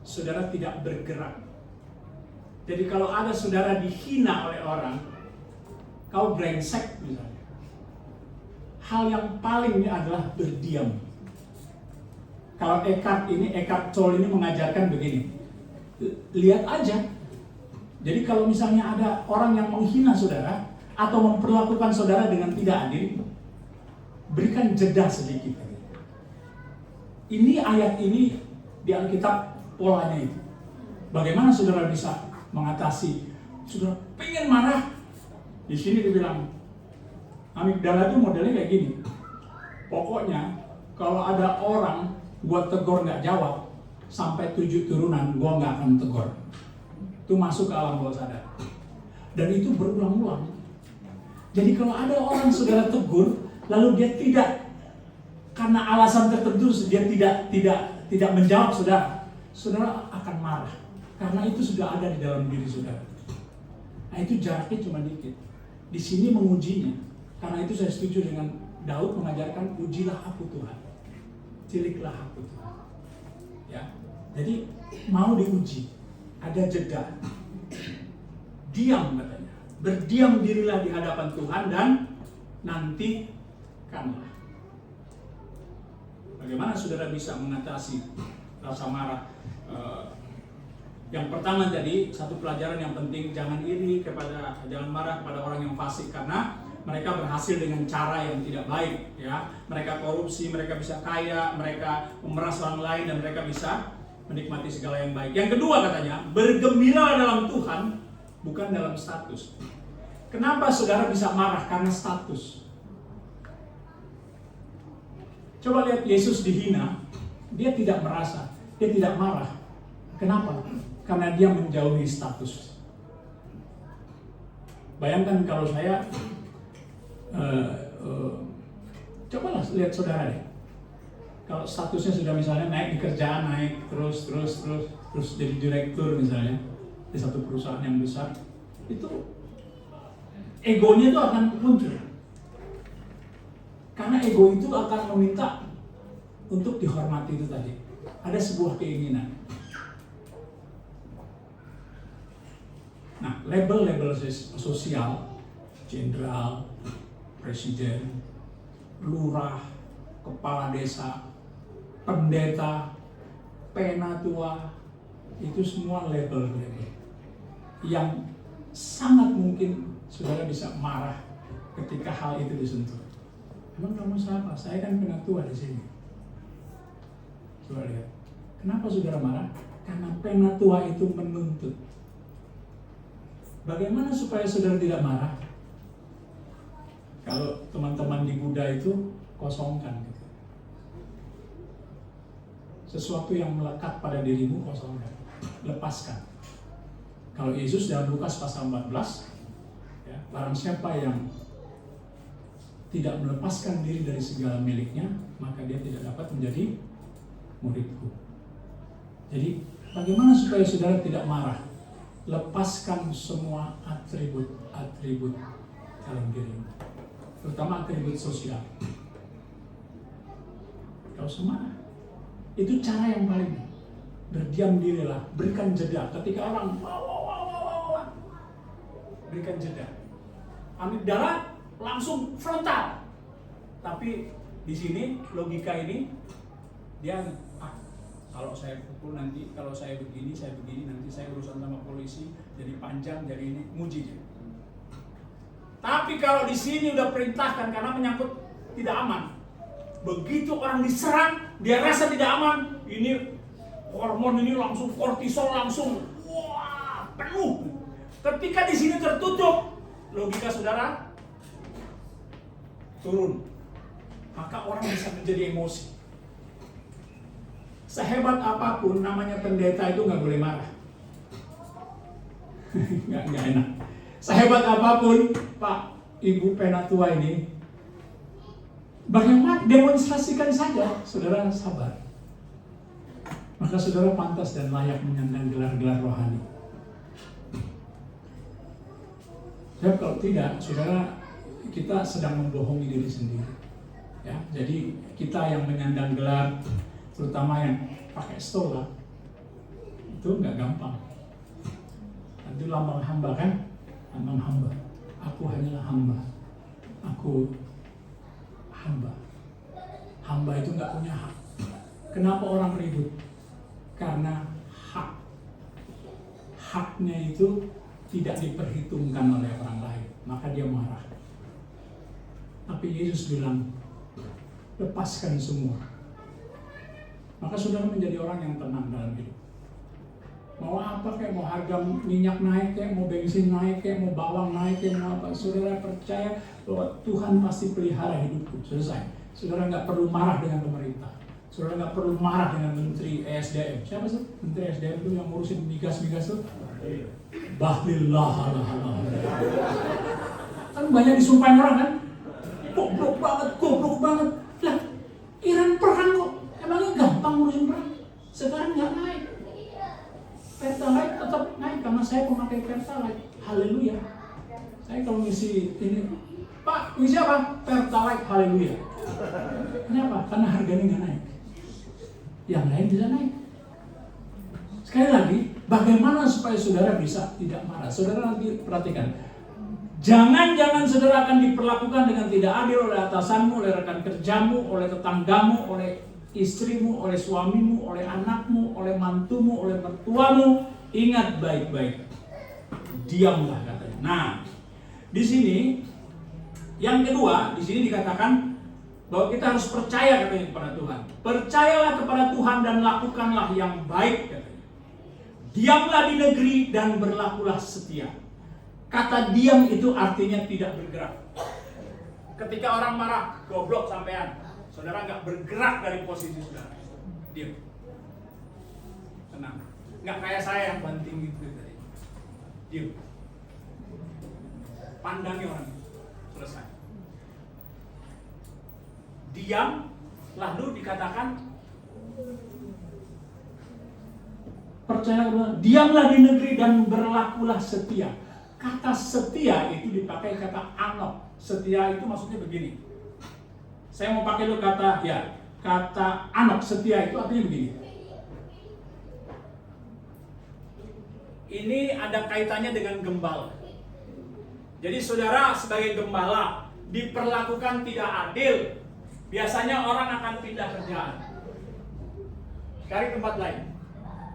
saudara tidak bergerak. Jadi kalau ada saudara dihina oleh orang, kau brengsek misalnya, hal yang paling ini adalah berdiam. Kalau Eckhart Tolle ini mengajarkan begini, lihat aja. Jadi kalau misalnya ada orang yang menghina saudara atau memperlakukan saudara dengan tidak adil, berikan jeda sedikit. Ini ayat ini di Alkitab polanya itu. Bagaimana saudara bisa mengatasi? Saudara pengen marah, di sini dibilang amigdala itu modelnya kayak gini. Pokoknya kalau ada orang gua tegur nggak jawab, sampai 7 turunan gua nggak akan tegur. Itu masuk ke alam bawah sadar. Dan itu berulang-ulang. Jadi kalau ada orang saudara tegur, lalu dia tidak, karena alasan tertentu dia tidak menjawab saudara akan marah. Karena itu sudah ada di dalam diri saudara. Nah itu jaraknya cuma dikit. Di sini mengujinya. Karena itu saya setuju dengan Daud mengajarkan, ujilah aku Tuhan, ciliklah aku Tuhan. Ya, jadi mau diuji, ada jeda. Diam katanya, berdiam dirilah di hadapan Tuhan dan nantikanlah. Bagaimana saudara bisa mengatasi rasa marah? Yang pertama tadi, satu pelajaran yang penting, jangan marah kepada orang yang fasik, karena mereka berhasil dengan cara yang tidak baik, ya. Mereka korupsi, mereka bisa kaya, mereka memeras orang lain, dan mereka bisa menikmati segala yang baik. Yang kedua katanya, bergembira dalam Tuhan, bukan dalam status. Kenapa saudara bisa marah? Karena status. Coba lihat Yesus dihina, dia tidak merasa, dia tidak marah. Kenapa? Karena dia menjauhi status. Bayangkan kalau saya, cobalah lihat saudara deh. Kalau statusnya sudah misalnya naik di kerjaan, naik terus jadi direktur misalnya di satu perusahaan yang besar, itu egonya itu akan muncul. Karena ego itu akan meminta untuk dihormati itu tadi. Ada sebuah keinginan. Nah, label-label sosial, jenderal, presiden, lurah, kepala desa, pendeta, penatua, itu semua label-label yang sangat mungkin saudara bisa marah ketika hal itu disentuh. Emang kamu siapa? Saya kan penatua di sini. Coba lihat. Kenapa saudara marah? Karena penatua itu menuntut. Bagaimana supaya saudara tidak marah? Kalau teman-teman di Buddha itu kosongkan gitu. Sesuatu yang melekat pada dirimu kosongkan, lepaskan. Kalau Yesus dalam Lukas pasal 14, ya, barang siapa yang tidak melepaskan diri dari segala miliknya, maka dia tidak dapat menjadi muridku. Jadi bagaimana supaya saudara tidak marah? Lepaskan semua atribut dalam dirimu, terutama atribut sosial. Gak usah marah. Itu cara yang paling. Berdiam dirilah, berikan jeda. Ketika orang berikan jeda. Amigdala langsung frontal. Tapi di sini logika ini dia kalau saya pukul nanti, kalau saya begini, nanti saya urusan sama polisi, jadi panjang, jadi ini, muji dia. Tapi kalau di sini udah perintahkan karena menyangkut tidak aman. Begitu orang diserang, dia rasa tidak aman, ini hormon ini langsung kortisol langsung, wah penuh. Ketika di sini tertutup, logika saudara turun, maka orang bisa menjadi emosi. Sehebat apapun namanya pendeta itu nggak boleh marah. nggak enak. Sehebat apapun Pak, Ibu penatua ini, bagaimana demonstrasikan saja, saudara sabar. Maka saudara pantas dan layak menyandang gelar-gelar rohani. Sebab kalau tidak, saudara, kita sedang membohongi diri sendiri. Ya, jadi kita yang menyandang gelar, terutama yang pakai stola, itu nggak gampang. Nanti lambang hamba kan, lambang hamba. Aku hanyalah hamba. Aku hamba. Hamba itu nggak punya hak. Kenapa orang ribut? Karena haknya itu tidak diperhitungkan oleh orang lain, maka dia marah. Tapi Yesus bilang, lepaskan semua. Maka saudara menjadi orang yang tenang dalam hidup. Mau apa kayak, mau harga minyak naik kayak, mau bensin naik kayak, mau bawang naik kayak, mau apa, saudara percaya bahwa Tuhan pasti pelihara hidupku. Selesai. Saudara nggak perlu marah dengan pemerintah. Saudara nggak perlu marah dengan Menteri ESDM. Siapa sih Menteri ESDM itu yang ngurusin migas-migas itu? Bahlillah. Kan banyak disumpahin orang kan? Goblok banget. Lah, Iran perang kok. Emangnya gampang ngurusin perang? Sekarang nggak naik. Pertalite tetap naik karena saya pemakai Pertalite. Haleluya. Saya kalau ngisi ini, Pak, ngisi apa? Pertalite, haleluya. Kenapa? Karena harganya nggak naik. Yang lain bisa naik. Sekali lagi, bagaimana supaya saudara bisa tidak marah? Saudara nanti perhatikan. Jangan saudara akan diperlakukan dengan tidak adil oleh atasanmu, oleh rekan kerjamu, oleh tetanggamu, oleh istrimu, oleh suamimu, oleh anakmu, oleh mantumu, oleh mertuamu. Ingat baik-baik. Diamlah katanya. Nah, di sini yang kedua, di sini dikatakan bahwa kita harus percaya katanya kepada Tuhan. Percayalah kepada Tuhan dan lakukanlah yang baik katanya. Diamlah di negeri dan berlakulah setia. Kata diam itu artinya tidak bergerak. Ketika orang marah, goblok sampean. Saudara nggak bergerak dari posisi saudara. Diam. Tenang. Nggak kayak saya yang banting gitu tadi. Diam. Pandangi orang itu. Selesai. Diam, lalu dikatakan percayalah, diamlah di negeri dan berlakulah setia. Kata setia itu dipakai kata anok. Setia itu maksudnya begini. Saya mau pakai dulu kata anok. Setia itu artinya begini. Ini ada kaitannya dengan gembala. Jadi saudara sebagai gembala diperlakukan tidak adil, biasanya orang akan pindah kerjaan, cari tempat lain.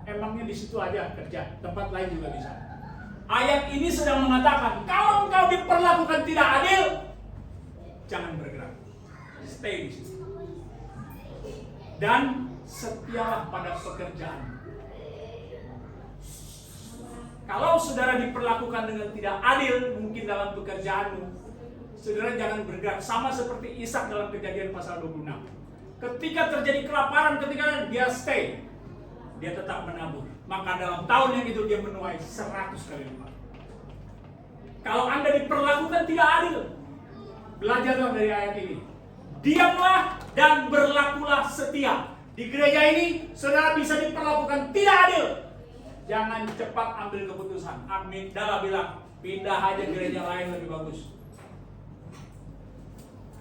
Emangnya di situ aja kerja, tempat lain juga bisa. Ayat ini sedang mengatakan, kalau engkau diperlakukan tidak adil, jangan bergerak, stay di situ. Dan setialah pada pekerjaan. Kalau saudara diperlakukan dengan tidak adil, mungkin dalam pekerjaanmu, saudara jangan bergerak. Sama seperti Ishak dalam Kejadian pasal 26. Ketika terjadi kelaparan, ketika dia stay, dia tetap menabur. Maka dalam tahun yang itu dia menuai 100 kali lipat. Kalau Anda diperlakukan tidak adil, belajarlah dari ayat ini. Diamlah dan berlakulah setia. Di gereja ini, saudara bisa diperlakukan tidak adil. Jangan cepat ambil keputusan. Amin. Dala bilang, pindah aja gereja lain lebih bagus.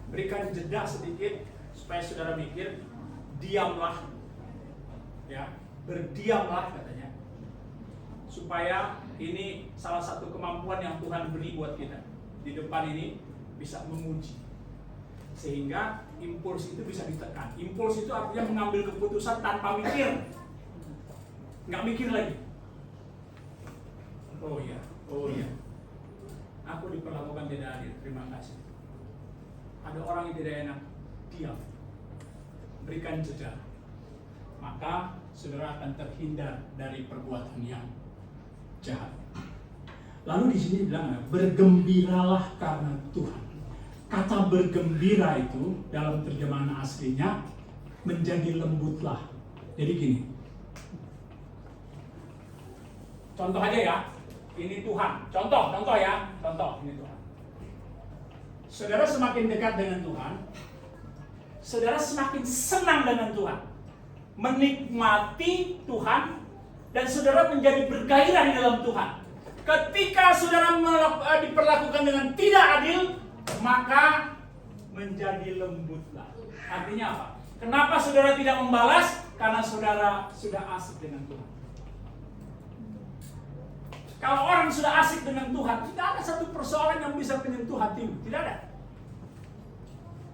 Berikan jeda sedikit supaya saudara mikir. Diamlah, ya, berdiamlah katanya. Supaya ini salah satu kemampuan yang Tuhan beri buat kita. Di depan ini bisa menguji. Sehingga impuls itu bisa ditekan. Impuls itu artinya mengambil keputusan tanpa mikir. Nggak mikir lagi. Oh iya. Aku diperlakukan tidak adil, terima kasih. Ada orang yang tidak enak, diam. Berikan jeda. Maka saudara akan terhindar dari perbuatan yang jahat. Lalu di sini bilang, bergembiralah karena Tuhan. Kata bergembira itu dalam terjemahan aslinya menjadi lembutlah. Jadi gini. Contoh aja ya. Ini Tuhan. Contoh ya. Contoh, ini Tuhan. Saudara semakin dekat dengan Tuhan, saudara semakin senang dengan Tuhan, menikmati Tuhan, dan saudara menjadi bergairah di dalam Tuhan. Ketika saudara diperlakukan dengan tidak adil, maka menjadi lembutlah. Artinya apa? Kenapa saudara tidak membalas? Karena saudara sudah asik dengan Tuhan. Kalau orang sudah asik dengan Tuhan, tidak ada satu persoalan yang bisa menyentuh hatimu. Tidak ada.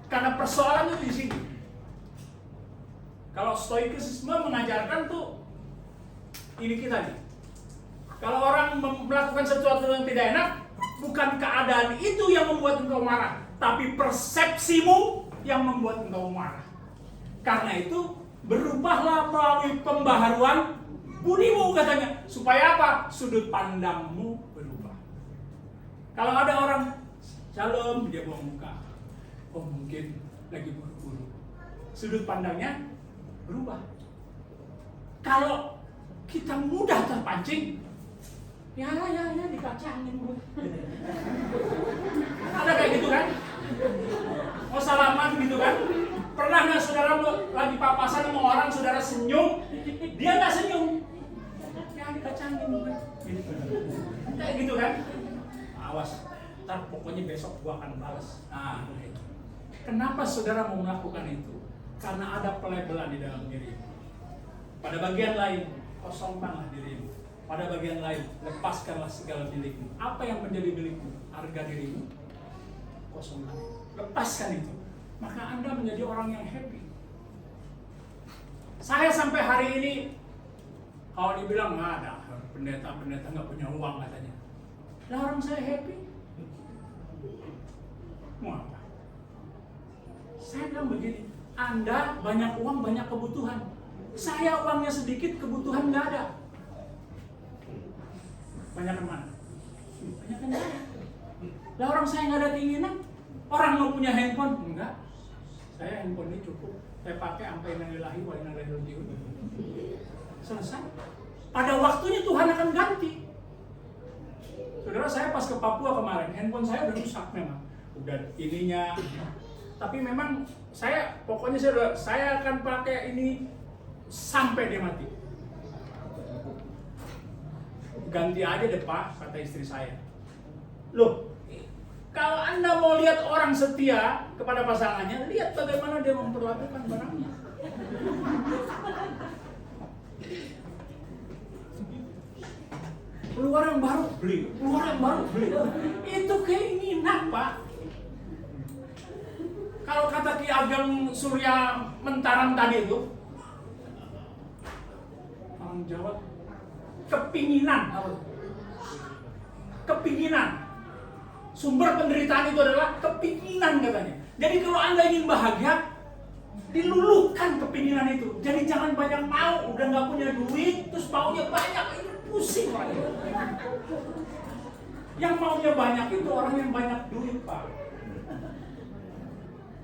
Karena persoalannya di sini. Kalau stoikisme mengajarkan tuh, ini kita nih. Kalau orang melakukan sesuatu yang tidak enak, bukan keadaan itu yang membuat engkau marah, tapi persepsimu yang membuat engkau marah. Karena itu, berubahlah melalui pembaharuan budimu katanya. Supaya apa? Sudut pandangmu berubah. Kalau ada orang shalom, dia buang muka. Oh mungkin lagi buru-buru. Sudut pandangnya berubah. Kalau kita mudah terpancing, ya dikacangin gue. Ada kayak gitu kan? Mau salaman gitu kan? Pernah nggak saudara lagi papasan sama orang, saudara senyum, dia nggak senyum? Ya dikacangin gue. Kayak gitu kan? Awas, ntar pokoknya besok gua akan balas. Nah, itu. Kenapa saudara mau melakukan itu? Karena ada pelabelan di dalam diri. Pada bagian lain, kosongkanlah dirimu. Pada bagian lain, lepaskanlah segala milikmu. Apa yang menjadi milikmu? Harga dirimu. Kosongkan. Lepaskan itu. Maka Anda menjadi orang yang happy. Saya sampai hari ini, kalau dibilang nggak ada, pendeta nggak punya uang katanya. Lah orang saya happy. Mau apa? Saya bilang begini, Anda banyak uang, banyak kebutuhan. Saya uangnya sedikit, kebutuhan nggak ada. Banyak mana? Banyak kan saya. Lah orang saya nggak ada keinginan. Orang mau punya handphone? Enggak. Saya handphone ini cukup, saya pakai sampai innalillahi wa inna ilaihi raji'un. Selesai. Pada waktunya Tuhan akan ganti. Saudara, saya pas ke Papua kemarin, handphone saya udah rusak memang. Udah ininya. Tapi memang pokoknya saya akan pakai ini sampai dia mati. Ganti aja deh Pak, kata istri saya. Loh, kalau Anda mau lihat orang setia kepada pasangannya, lihat bagaimana dia memperlakukan barangnya. Keluar yang baru beli, keluar yang baru beli. Itu keinginan Pak. Kalau kata Ki Ageng Surya Mentarang tadi itu, orang Jawa, kepinginan. Kepinginan. Sumber penderitaan itu adalah kepinginan katanya. Jadi kalau Anda ingin bahagia, diluluhkan kepinginan itu. Jadi jangan banyak mau, udah nggak punya duit, terus maunya banyak, itu pusing Pak. Yang maunya banyak itu orang yang banyak duit Pak.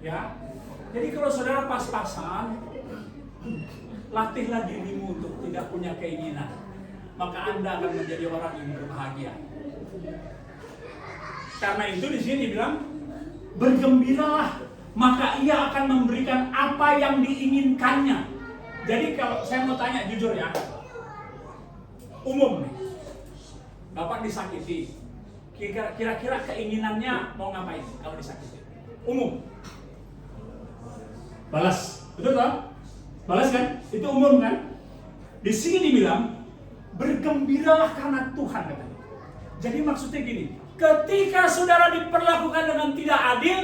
Ya, jadi kalau saudara pas-pasan, latihlah dirimu untuk tidak punya keinginan. Maka Anda akan menjadi orang yang berbahagia. Karena itu di sini dibilang, bergembiralah, maka ia akan memberikan apa yang diinginkannya. Jadi kalau saya mau tanya jujur ya, umum nih, Bapak disakiti, kira-kira keinginannya mau ngapain kalau disakiti? Umum. Balas, betul kan? Balas kan? Itu umum kan? Di sini dibilang, bergembiralah karena Tuhan katanya. Jadi maksudnya gini, ketika saudara diperlakukan dengan tidak adil,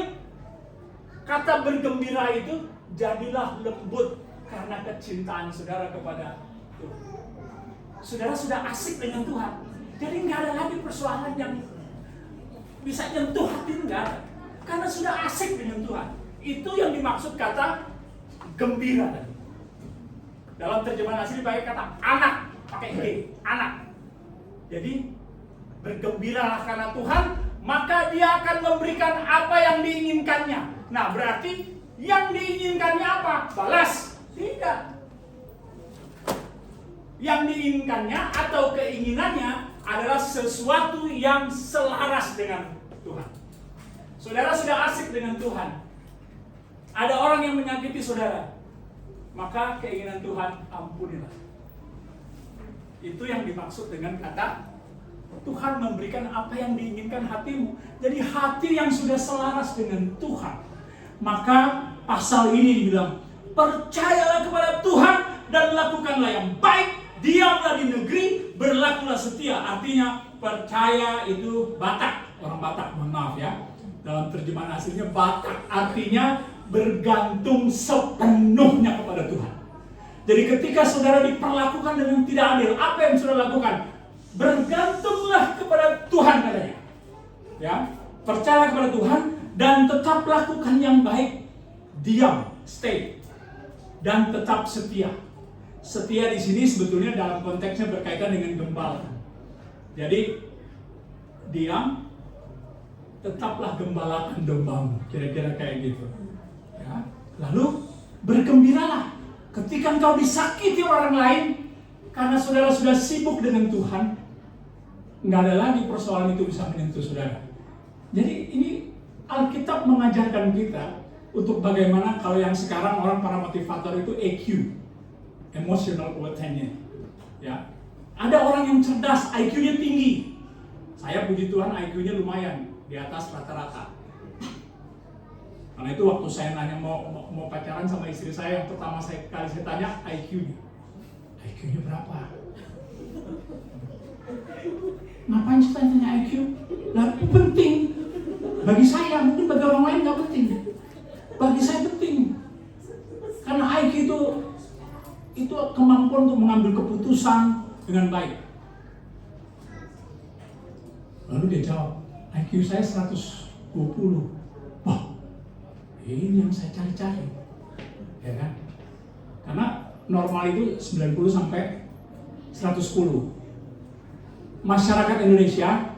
kata bergembira itu jadilah lembut karena kecintaan saudara kepada Tuhan. Saudara sudah asik dengan Tuhan, jadi nggak ada lagi persoalan yang bisa nyentuh hati, nggak ada. Karena sudah asik dengan Tuhan. Itu yang dimaksud kata gembira. Dalam terjemahan asli pakai kata anak, pakai G, anak. Jadi bergembiralah karena Tuhan, maka Dia akan memberikan apa yang diinginkannya. Nah, berarti yang diinginkannya apa? Balas? Tidak. Yang diinginkannya atau keinginannya adalah sesuatu yang selaras dengan Tuhan. Saudara sudah asik dengan Tuhan. Ada orang yang menyakiti saudara, maka keinginan Tuhan ampunilah. Itu yang dimaksud dengan kata Tuhan memberikan apa yang diinginkan hatimu. Jadi hati yang sudah selaras dengan Tuhan, maka pasal ini dibilang, percayalah kepada Tuhan dan lakukanlah yang baik, diamlah di negeri, berlakulah setia. Artinya percaya itu Batak, orang Batak, mohon maaf ya. Dalam terjemahan aslinya Batak, artinya bergantung sepenuhnya kepada Tuhan. Jadi ketika saudara diperlakukan dengan tidak adil, apa yang saudara lakukan? Bergantunglah kepada Tuhan katanya. Ya, percaya kepada Tuhan dan tetap lakukan yang baik. Diam, stay, dan tetap setia. Setia di sini sebetulnya dalam konteksnya berkaitan dengan gembala. Jadi diam, tetaplah gembalakan dombamu, kira-kira kayak gitu. Ya. Lalu bergembiralah ketika engkau disakiti orang lain, karena saudara sudah sibuk dengan Tuhan, nggak ada lagi persoalan itu bisa menyentuh saudara. Jadi ini Alkitab mengajarkan kita untuk bagaimana kalau yang sekarang orang para motivator itu EQ, emotional quotient-nya. Ya, ada orang yang cerdas, IQ-nya tinggi. Saya puji Tuhan IQ-nya lumayan di atas rata-rata. Karena itu waktu saya nanya mau pacaran sama istri saya, yang pertama saya tanya IQ-nya. IQ-nya berapa? Ngapain sih tanya IQ? Lah penting. Bagi saya, mungkin bagi orang lain nggak penting. Bagi saya penting. Karena IQ itu kemampuan untuk mengambil keputusan dengan baik. Lalu dia jawab, IQ saya 120. Wah, ini yang saya cari-cari. Ya kan? Karena normal itu 90 sampai 110. Masyarakat Indonesia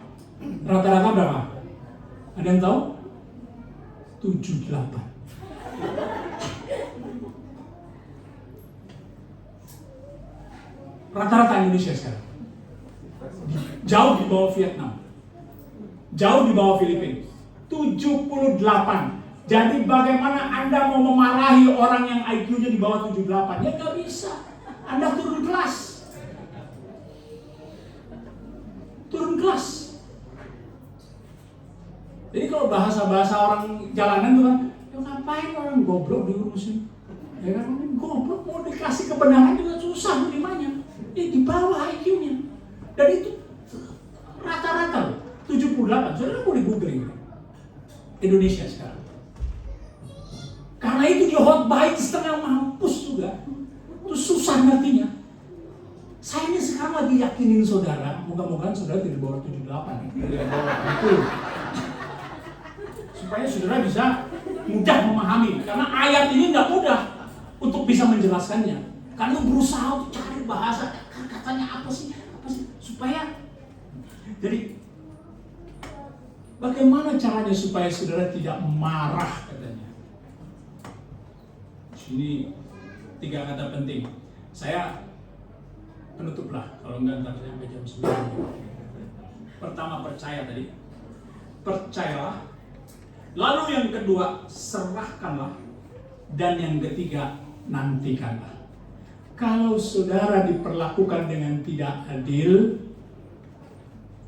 rata-rata berapa? Ada yang tahu? 78. Rata-rata Indonesia sekarang jauh di bawah Vietnam, jauh di bawah Filipina, 78. Jadi bagaimana Anda mau memarahi orang yang IQ-nya di bawah 78? Ya nggak bisa. Anda turun kelas. Turun kelas. Jadi kalau bahasa-bahasa orang jalanan tuh kan, ya ngapain orang goblok diurusin? Ya kan, goblok mau dikasih kebenaran juga susah menerimanya. Di bawah IQ-nya. Dan itu rata-rata loh, 78. Saudara boleh googling Indonesia sekarang. Karena itu dia khotbah setengah mampus juga. Itu susah ngertinya. Saya ini sekarang lagi yakinin saudara, moga-moga saudara tidak bawah 78, tidak bawah 80. Supaya saudara bisa mudah memahami. Karena ayat ini nggak mudah untuk bisa menjelaskannya. Karena berusaha untuk cari bahasa, katanya apa sih, supaya. Jadi bagaimana caranya supaya saudara tidak marah katanya. Ini 3 kata penting. Saya penutuplah, kalau enggak ntar sampai jam 9. Pertama percaya tadi. Percayalah. Lalu yang kedua, serahkanlah. Dan yang ketiga, nantikanlah. Kalau saudara diperlakukan dengan tidak adil,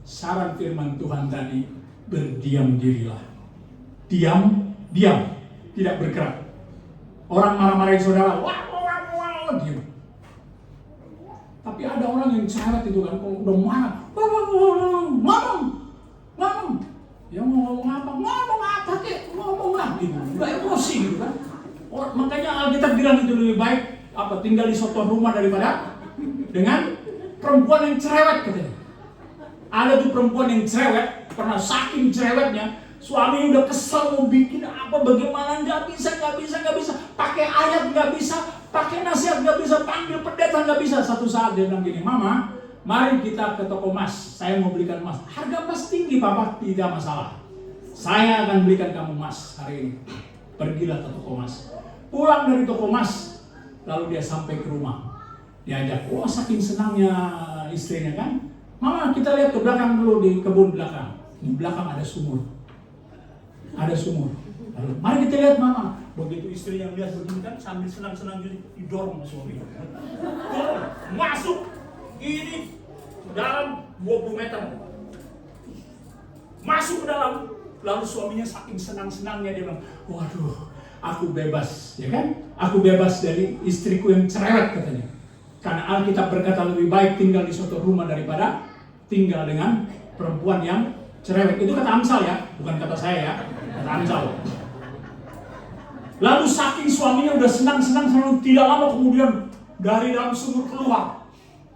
saran firman Tuhan tadi, berdiam dirilah. Diam, tidak bergerak. Orang marah-marahin saudara, wah, diam. Tapi ada orang yang cerewet itu kan, kalau udah marah, ngomong. Ya mau ngomong apa kek, ngomong lagi, udah emosi gitu kan. Makanya Alkitab bilang itu lebih baik tinggal di suatu rumah daripada dengan perempuan yang cerewet katanya. Ada tuh perempuan yang cerewet, pernah saking cerewetnya, suami udah kesel mau bikin apa, bagaimana nggak bisa, pakai ayat nggak bisa, pakai nasihat nggak bisa, panggil pendeta nggak bisa. Satu saat dia bilang gini, Mama, mari kita ke toko emas, saya mau belikan emas. Harga emas tinggi Papa, tidak masalah. Saya akan belikan kamu emas hari ini. Pergilah ke toko emas. Pulang dari toko emas, lalu dia sampai ke rumah. Diajak, saking senangnya istrinya kan. Mama, kita lihat ke belakang dulu, di kebun belakang. Di belakang ada sumur. Lalu, mari kita lihat Mama. Begitu istri yang lihat begini kan, sambil senang-senang didorong sama suami. Dorong, masuk. Ini dalam 20 meter. Masuk ke dalam. Lalu suaminya saking senang-senangnya dia bilang, waduh, aku bebas, ya kan? Aku bebas dari istriku yang cerewet katanya. Karena Alkitab berkata lebih baik tinggal di suatu rumah daripada tinggal dengan perempuan yang cerewet. Itu kata Amsal ya, bukan kata saya ya, kata Amsal. Lalu saking suaminya udah senang-senang, tidak lama kemudian dari dalam sumur keluar.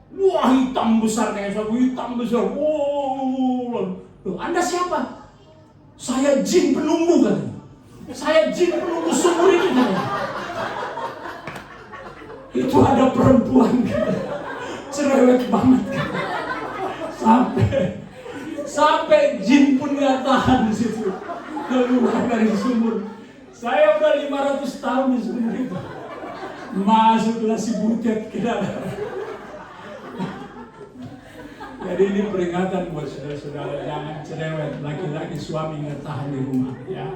Wah, hitam besar kayak sapu, hitam besar. Wow. Loh, Anda siapa? Saya jin penunggu katanya. Saya jin penunggu sumur ini katanya. Itu ada perempuan cerewet banget sampai jin pun nggak tahan di situ keluar dari sumur. Saya udah 500 tahun di sumur itu, masuklah si butet ke dalam. Jadi ini peringatan buat saudara-saudara, jangan cerewet, laki-laki suami nggak tahan di rumah ya.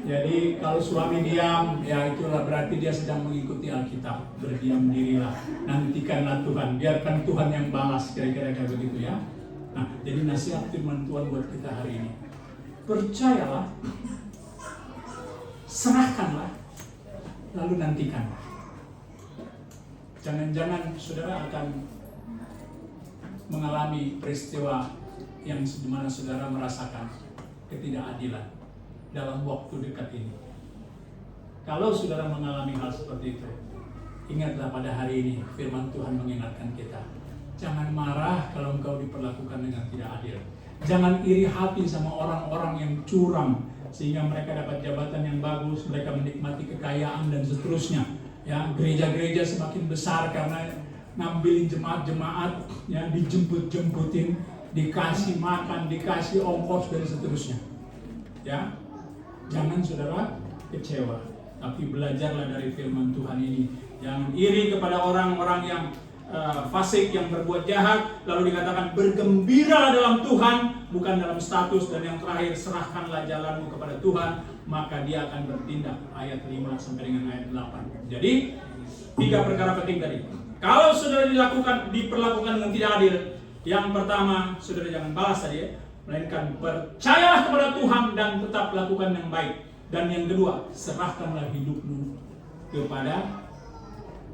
Jadi kalau suami diam, ya itulah berarti dia sedang mengikuti Alkitab. Berdiam dirilah, nantikanlah Tuhan, biarkan Tuhan yang balas, kira-kira kayak begitu ya. Nah, jadi nasihat firman Tuhan buat kita hari ini. Percayalah, serahkanlah, lalu nantikanlah. Jangan-jangan saudara akan mengalami peristiwa yang dimana saudara merasakan ketidakadilan dalam waktu dekat ini. Kalau saudara mengalami hal seperti itu, ingatlah pada hari ini firman Tuhan mengingatkan kita. Jangan marah kalau engkau diperlakukan dengan tidak adil. Jangan iri hati sama orang-orang yang curang sehingga mereka dapat jabatan yang bagus, mereka menikmati kekayaan dan seterusnya. Ya, gereja-gereja semakin besar karena ngambilin jemaat-jemaat, ya, dijemput-jemputin, dikasih makan, dikasih ongkos dan seterusnya. Ya, jangan saudara kecewa, tapi belajarlah dari firman Tuhan ini. Jangan iri kepada orang-orang yang fasik yang berbuat jahat, lalu dikatakan bergembiralah dalam Tuhan, bukan dalam status, dan yang terakhir serahkanlah jalanmu kepada Tuhan, maka dia akan bertindak. Ayat 5 sampai dengan ayat 8. Jadi 3 perkara penting tadi. Kalau saudara diperlakukan dengan tidak adil, yang pertama saudara jangan balas tadi ya, melainkan percayalah kepada Tuhan dan tetap lakukan yang baik. Dan yang kedua, serahkanlah hidupmu kepada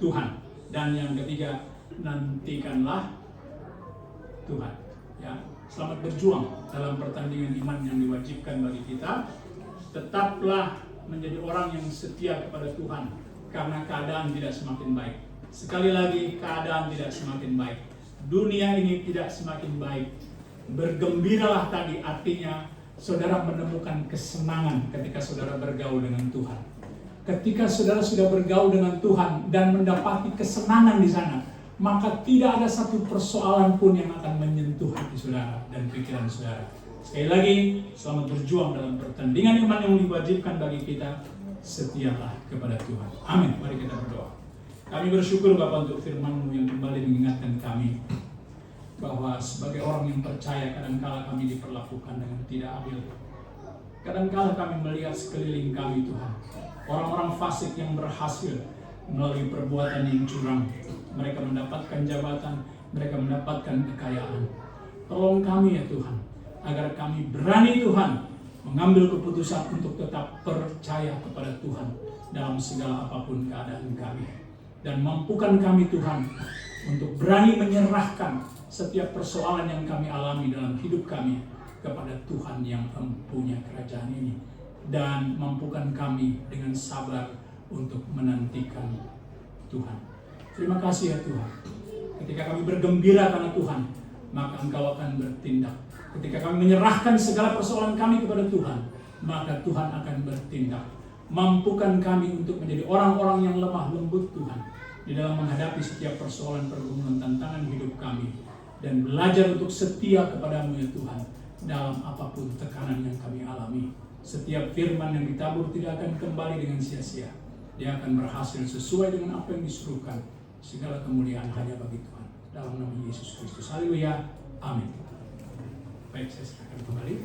Tuhan. Dan yang ketiga, nantikanlah Tuhan. Ya, selamat berjuang dalam pertandingan iman yang diwajibkan bagi kita. Tetaplah menjadi orang yang setia kepada Tuhan, karena keadaan tidak semakin baik. Sekali lagi, keadaan tidak semakin baik. Dunia ini tidak semakin baik. Bergembiralah tadi artinya saudara menemukan kesenangan ketika saudara bergaul dengan Tuhan. Ketika saudara sudah bergaul dengan Tuhan dan mendapati kesenangan di sana, maka tidak ada satu persoalan pun yang akan menyentuh hati saudara dan pikiran saudara. Sekali lagi, selamat berjuang dalam pertandingan iman yang diwajibkan bagi kita. Setialah kepada Tuhan. Amin. Mari kita berdoa. Kami bersyukur Bapa untuk firman-Mu yang kembali mengingatkan kami bahwa sebagai orang yang percaya kadangkala kami diperlakukan dengan tidak adil. Kadangkala kami melihat sekeliling kami Tuhan, orang-orang fasik yang berhasil melalui perbuatan yang curang. Mereka mendapatkan jabatan, mereka mendapatkan kekayaan. Tolong kami ya Tuhan, agar kami berani Tuhan mengambil keputusan untuk tetap percaya kepada Tuhan dalam segala apapun keadaan kami. Dan mampukan kami Tuhan untuk berani menyerahkan setiap persoalan yang kami alami dalam hidup kami kepada Tuhan yang mempunyai kerajaan ini. Dan mampukan kami dengan sabar untuk menantikan Tuhan. Terima kasih ya Tuhan. Ketika kami bergembira karena Tuhan, maka Engkau akan bertindak. Ketika kami menyerahkan segala persoalan kami kepada Tuhan, maka Tuhan akan bertindak. Mampukan kami untuk menjadi orang-orang yang lemah lembut Tuhan di dalam menghadapi setiap persoalan, pergumulan, tantangan hidup kami, dan belajar untuk setia kepadamu ya Tuhan dalam apapun tekanan yang kami alami. Setiap firman yang ditabur tidak akan kembali dengan sia-sia. Dia akan berhasil sesuai dengan apa yang disuruhkan. Segala kemuliaan hanya bagi Tuhan. Dalam nama Yesus Kristus. Haleluya. Amin. Baik, saya serahkan kembali.